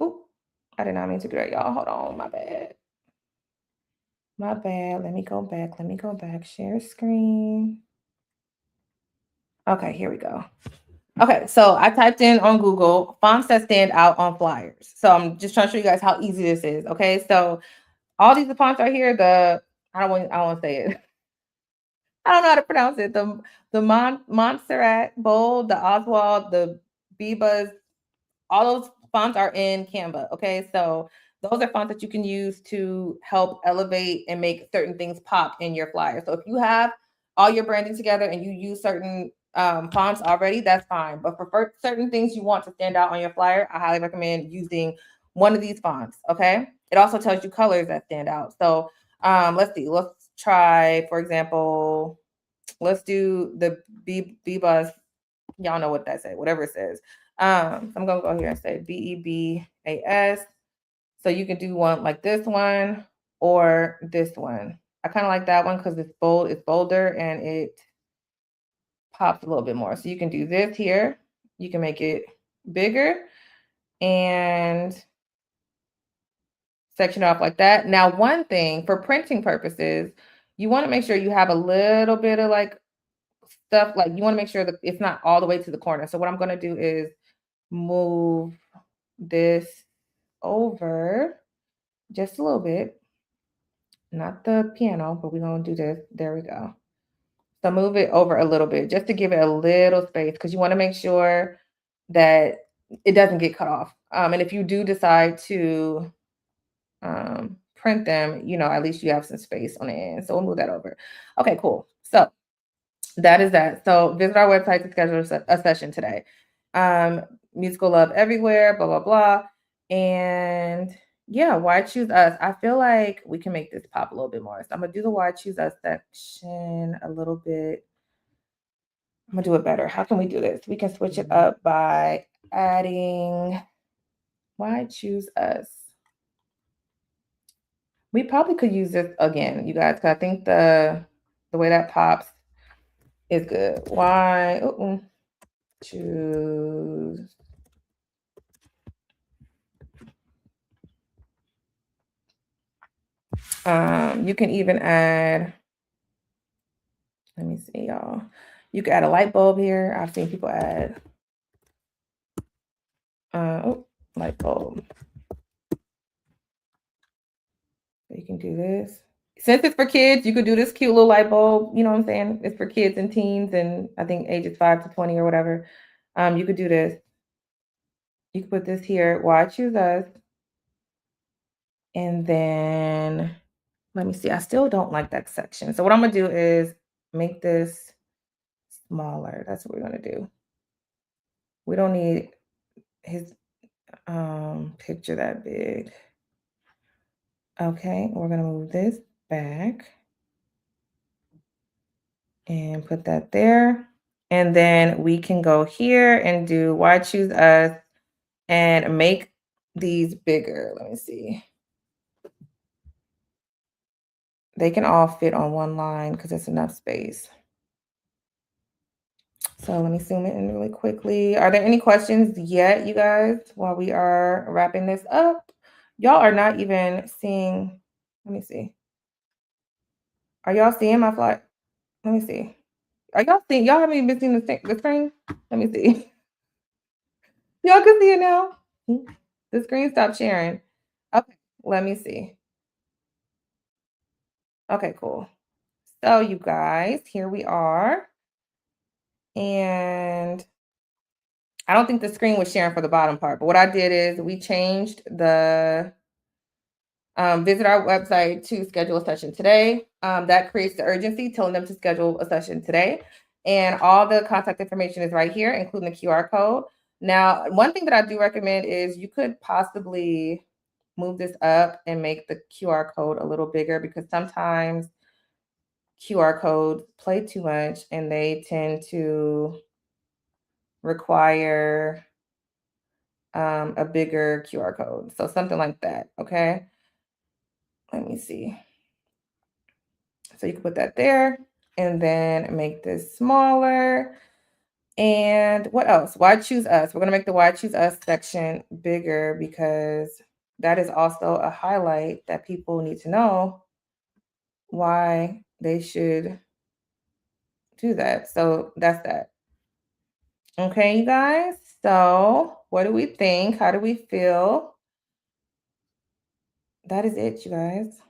oop, I did not mean to do that, y'all. Hold on, my bad. My bad. Let me go back. Share screen. Okay, here we go. Okay, so I typed in on Google fonts that stand out on flyers. So I'm just trying to show you guys how easy this is. Okay, so all these fonts are here. I don't want to say it. I don't know how to pronounce it. The Montserrat Bold, the Oswald, the Bebas, all those fonts are in Canva. Okay, so those are fonts that you can use to help elevate and make certain things pop in your flyer. So if you have all your branding together and you use certain fonts already, that's fine. But for certain things you want to stand out on your flyer, I highly recommend using one of these fonts. Okay, it also tells you colors that stand out. So let's see. Let's try, for example, let's do the B-Bus. Y'all know what that says, whatever it says. I'm gonna go here and say BEBAS. So you can do one like this one or this one. I kind of like that one because it's bold, it's bolder, and it pops a little bit more. So you can do this here. You can make it bigger and section it off like that. Now, one thing for printing purposes, you want to make sure you have a little bit of like stuff, like you want to make sure that it's not all the way to the corner. So what I'm going to do is move this over just a little bit, not the piano, but we're going to do this. There we go. So move it over a little bit just to give it a little space because you want to make sure that it doesn't get cut off. And if you do decide to print them, you know, at least you have some space on the end. So we'll move that over. Okay, cool. So that is that. So visit our website to schedule a session today. Musical Love Everywhere, blah, blah, blah. And yeah, why choose us? I feel like we can make this pop a little bit more. So I'm going to do the why choose us section a little bit. I'm going to do it better. How can we do this? We can switch it up by adding why choose us. We probably could use this again, you guys, because I think the way that pops is good. Why choose you can even add, let me see, y'all. You can add a light bulb here. I've seen people add light bulb. So you can do this. Since it's for kids, you could do this cute little light bulb. You know what I'm saying? It's for kids and teens, and I think ages 5 to 20 or whatever. You could do this. You could put this here, why choose us. And then let me see. I still don't like that section. So what I'm gonna do is make this smaller. That's what we're gonna do. We don't need his picture that big. Okay, we're gonna move this back and put that there. And then we can go here and do why choose us and make these bigger. Let me see. They can all fit on one line because it's enough space. So let me zoom in really quickly. Are there any questions yet, you guys, while we are wrapping this up? Y'all are not even seeing, let me see. Are y'all seeing my fly? Let me see. Are y'all seeing, y'all haven't even seen the screen? Let me see. Y'all can see it now? The screen stopped sharing. Okay, let me see. Okay, cool. So you guys, here we are. And I don't think the screen was sharing for the bottom part, but what I did is we changed the visit our website to schedule a session today. That creates the urgency, telling them to schedule a session today. And all the contact information is right here, including the QR code. Now, one thing that I do recommend is you could possibly move this up and make the QR code a little bigger because sometimes QR codes play too much and they tend to require a bigger QR code. So something like that, okay? Let me see. So you can put that there and then make this smaller. And what else? Why choose us? We're going to make the why choose us section bigger because that is also a highlight that people need to know why they should do that. So that's that. Okay, you guys. So what do we think? How do we feel? That is it, you guys.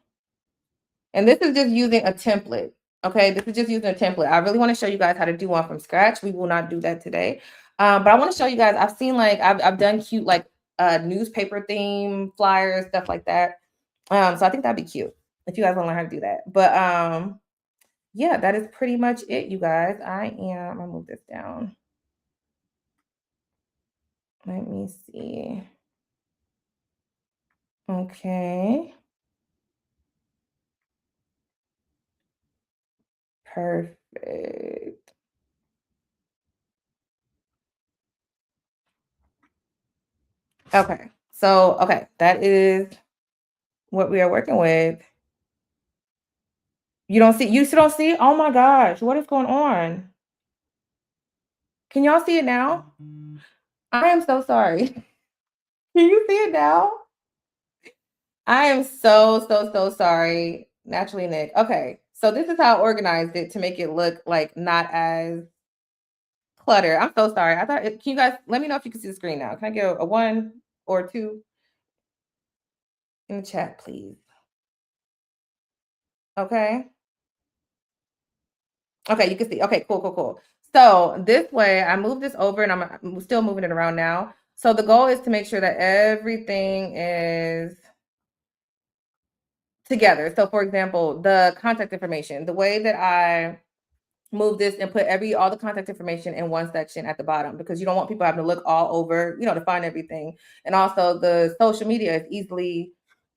And this is just using a template. Okay, this is just using a template. I really want to show you guys how to do one from scratch. We will not do that today. But I want to show you guys, I've seen like, I've done cute like newspaper theme flyers, stuff like that. So I think that'd be cute if you guys want to learn how to do that. But yeah, that is pretty much it, you guys. I'll move this down. Let me see. Okay. Perfect. Okay. So, okay, that is what we are working with. You don't see, you still don't see? Oh my gosh, what is going on? Can y'all see it now? I am so sorry. Can you see it now? I am so sorry. Naturally, Nick. Okay, so this is how I organized it to make it look like not as cluttered. I'm so sorry. I thought, can you guys let me know if you can see the screen now? Can I get a 1 or 2 in the chat, please? Okay. Okay, you can see. Okay, cool. So this way, I move this over and I'm still moving it around now. So the goal is to make sure that everything is together. So for example, the contact information, the way that I move this and put all the contact information in one section at the bottom because you don't want people having to look all over, to find everything. And also the social media is easily,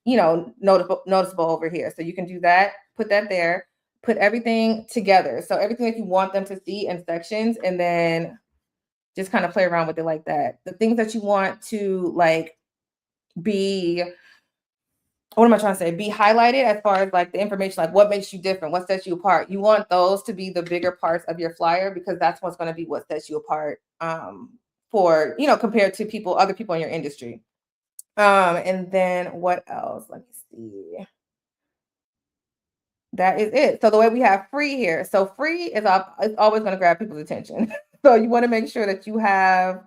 noticeable over here. So you can do that, put that there, put everything together. So everything that you want them to see in sections and then just kind of play around with it like that. The things that you want to like be, what am I trying to say? Be highlighted as far as like the information, like what makes you different, what sets you apart. You want those to be the bigger parts of your flyer because that's what's going to be what sets you apart for, compared to other people in your industry. And then what else? Let me see. That is it. So the way we have free here. So free is it's always going to grab people's attention. So you want to make sure that you have,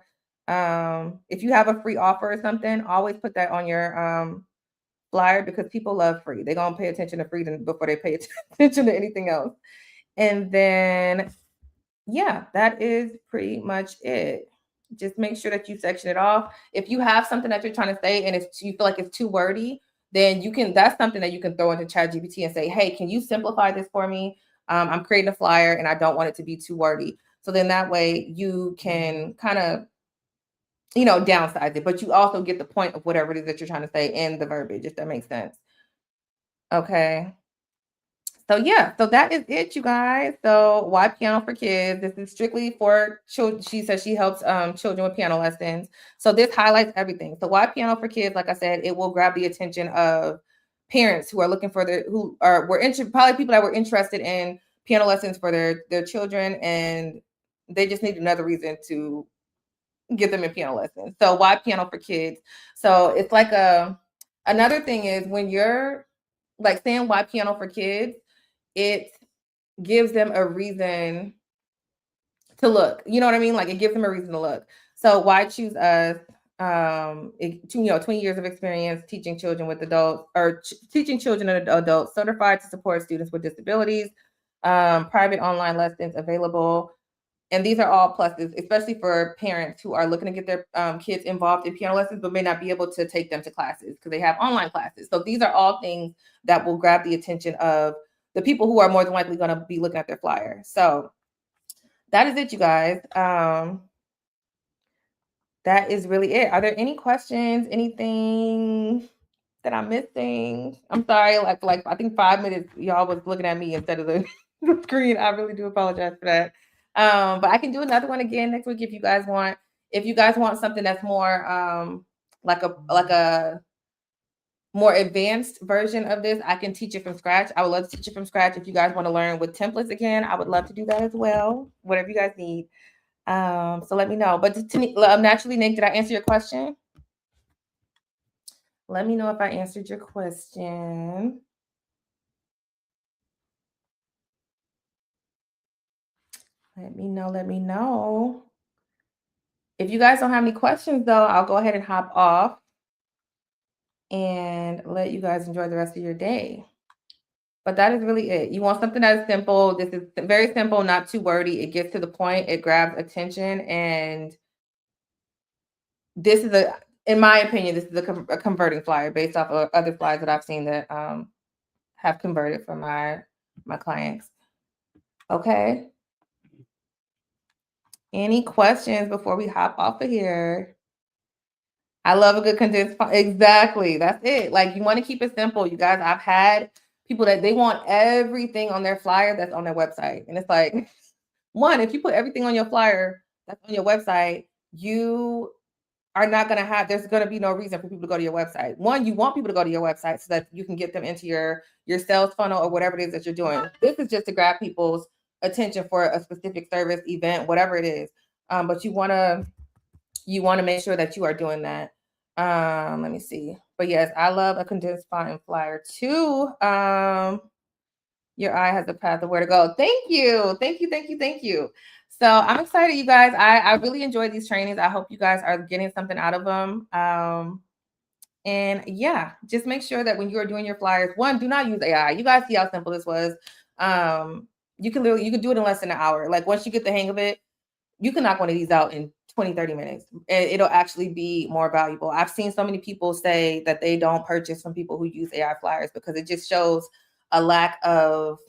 if you have a free offer or something, always put that on your flyer because people love free. They're going to pay attention to free before they pay attention to anything else. And then, yeah, that is pretty much it. Just make sure that you section it off. If you have something that you're trying to say and you feel like it's too wordy, then that's something that you can throw into ChatGPT and say, hey, can you simplify this for me? I'm creating a flyer and I don't want it to be too wordy. So then that way you can kind of, downsize it, but you also get the point of whatever it is that you're trying to say in the verbiage, if that makes sense. Okay. So yeah, so that is it, you guys. So why piano for kids? This is strictly for children. She says she helps children with piano lessons. So this highlights everything. So why piano for kids? Like I said, it will grab the attention of parents who are looking for probably people that were interested in piano lessons for their children, and they just need another reason to get them in piano lessons. So why piano for kids? So it's like another thing is when you're like saying why piano for kids, it gives them a reason to look. You know what I mean? Like it gives them a reason to look. So why choose us? 20 years of experience teaching children with adults or teaching children and adults, certified to support students with disabilities, private online lessons available. And these are all pluses, especially for parents who are looking to get their kids involved in piano lessons, but may not be able to take them to classes because they have online classes. So these are all things that will grab the attention of the people who are more than likely going to be looking at their flyer. So that is it, you guys. That is really it. Are there any questions? Anything that I'm missing? I'm sorry, like I think 5 minutes y'all was looking at me instead of the screen. I really do apologize for that. But I can do another one again next week if you guys want. If you guys want something that's more like a more advanced version of this, I can teach it from scratch. I would love to teach it from scratch. If you guys want to learn with templates again, I would love to do that as well. Whatever you guys need. So let me know. But naturally, Nick, did I answer your question? Let me know if I answered your question. Let me know. Let me know. If you guys don't have any questions, though, I'll go ahead and hop off and let you guys enjoy the rest of your day. But that is really it. You want something that is simple. This is very simple, not too wordy. It gets to the point. It grabs attention. And this is in my opinion, this is a converting flyer based off of other flyers that I've seen that have converted for my clients. Okay. Any questions before we hop off of here? I love a good condensed. Exactly. That's it. Like you want to keep it simple. You guys, I've had people that they want everything on their flyer that's on their website. And it's like, one, if you put everything on your flyer that's on your website, you are not going to have, there's going to be no reason for people to go to your website. One, you want people to go to your website so that you can get them into your sales funnel or whatever it is that you're doing. This is just to grab people's attention for a specific service, event, whatever it is. But you want to make sure that you are doing that. Let me see. But yes, I love a condensed font and flyer too. Your eye has a path of where to go. Thank you. Thank you. Thank you. Thank you. So I'm excited, you guys. I really enjoy these trainings. I hope you guys are getting something out of them. And yeah, just make sure that when you are doing your flyers, one, do not use AI. You guys see how simple this was. You can do it in less than an hour. Like once you get the hang of it, you can knock one of these out in 20, 30 minutes. And it'll actually be more valuable. I've seen so many people say that they don't purchase from people who use AI flyers because it just shows a lack of,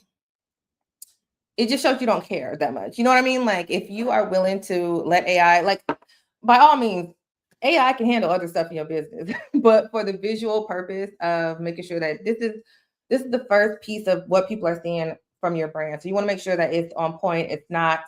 it just shows you don't care that much. You know what I mean? Like if you are willing to let AI, like by all means, AI can handle other stuff in your business, but for the visual purpose of making sure that this is the first piece of what people are seeing from your brand. So you want to make sure that it's on point. It's not,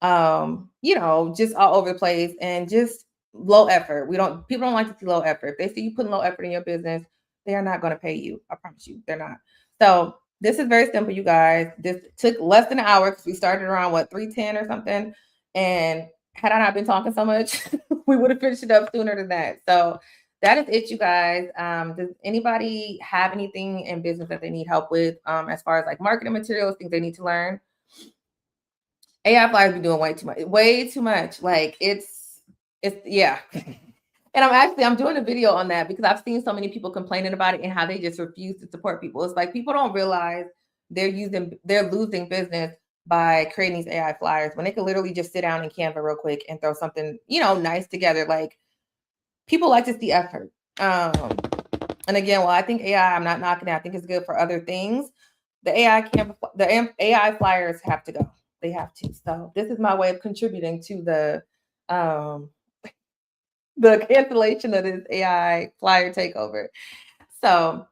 just all over the place and just low effort. People don't like to see low effort. If they see you putting low effort in your business, they are not going to pay you. I promise you, they're not. So this is very simple, you guys. This took less than an hour because we started around 3:10 or something. And had I not been talking so much, we would have finished it up sooner than that. So that is it, you guys. Does anybody have anything in business that they need help with as far as like marketing materials, things they need to learn? AI flyers be doing way too much. Like it's yeah. And I'm doing a video on that because I've seen so many people complaining about it and how they just refuse to support people. It's like people don't realize they're losing business by creating these AI flyers when they could literally just sit down in Canva real quick and throw something, nice together. Like, people like to see effort. And again, well, I think AI, I'm not knocking it. I think it's good for other things. The AI flyers have to go. They have to. So this is my way of contributing to the cancellation of this AI flyer takeover. So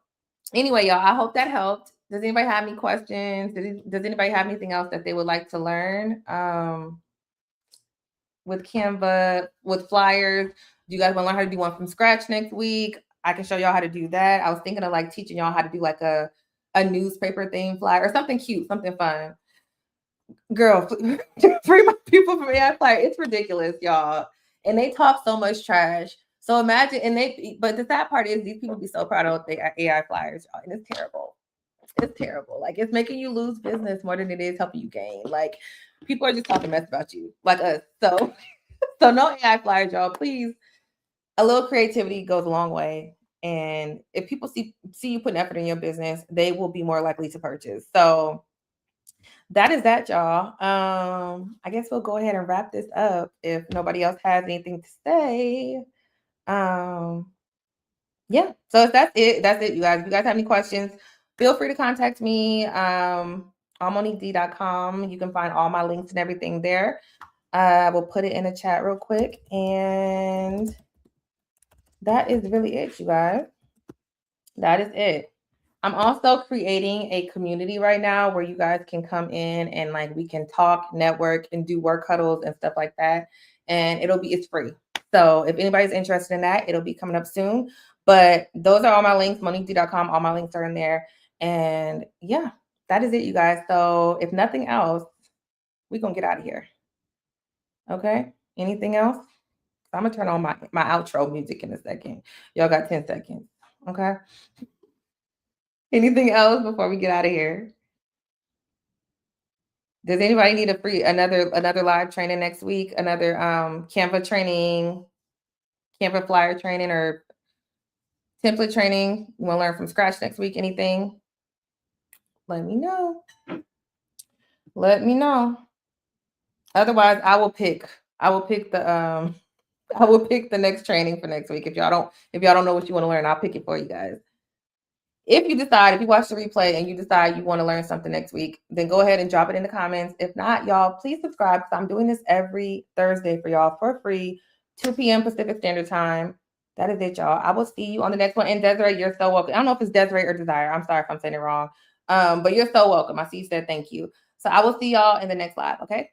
anyway, y'all, I hope that helped. Does anybody have any questions? Does anybody have anything else that they would like to learn with Canva, with flyers? Do you guys want to learn how to do one from scratch next week? I can show y'all how to do that. I was thinking of like teaching y'all how to do like a newspaper theme flyer or something cute, something fun. Girl, free my people from AI flyer. It's ridiculous, y'all. And they talk so much trash. So imagine, but the sad part is these people be so proud of their AI flyers, y'all, and it's terrible. It's terrible. Like, it's making you lose business more than it is helping you gain. Like, people are just talking mess about you, like us. So no AI flyers, y'all. Please, a little creativity goes a long way. And if people see you putting effort in your business, they will be more likely to purchase. So that is that, y'all. I guess we'll go ahead and wrap this up if nobody else has anything to say. Yeah. So if that's it, you guys. If you guys have any questions, feel free to contact me on moniqued.com. You can find all my links and everything there. We'll put it in the chat real quick. And that is really it, you guys. That is it. I'm also creating a community right now where you guys can come in and like we can talk, network, and do work huddles and stuff like that. And it's free. So if anybody's interested in that, it'll be coming up soon. But those are all my links, moniqued.com. All my links are in there. And yeah, that is it, you guys. So if nothing else, we're going to get out of here. Okay? Anything else? I'm going to turn on my outro music in a second. Y'all got 10 seconds. Okay? Anything else before we get out of here? Does anybody need another live training next week? Another Canva training, Canva flyer training, or template training? You want to learn from scratch next week? Anything? Let me know. Let me know. Otherwise, I will pick the next training for next week. If y'all don't know what you want to learn, I'll pick it for you guys. If you watch the replay and you decide you want to learn something next week, then go ahead and drop it in the comments. If not, y'all, please subscribe because I'm doing this every Thursday for y'all for free, 2 p.m. Pacific Standard Time. That is it, y'all. I will see you on the next one. And Desiree, you're so welcome. I don't know if it's Desiree or Desire. I'm sorry if I'm saying it wrong. But you're so welcome. I see you said thank you. So I will see y'all in the next live, okay?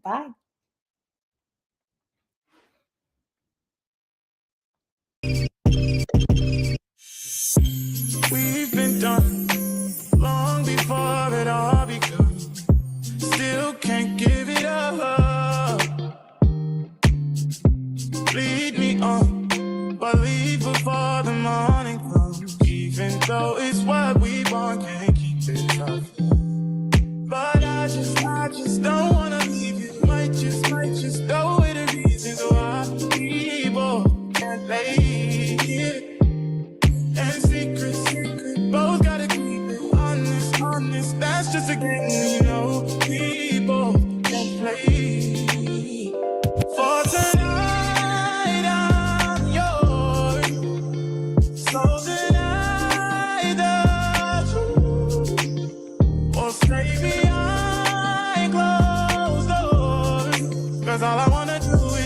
Bye. We've been done long before it all begun. Still can't give it up. Lead me on, but leave before the morning comes. Even though it's what we want, can't keep it up. But I just don't wanna leave you. Might just go with the reasons why people can't lay it. And secret, both gotta keep it honest. That's just a game, people can play. For tonight, I'm yours. So tonight, the truth. Or stay behind closed doors. 'Cause all I wanna do is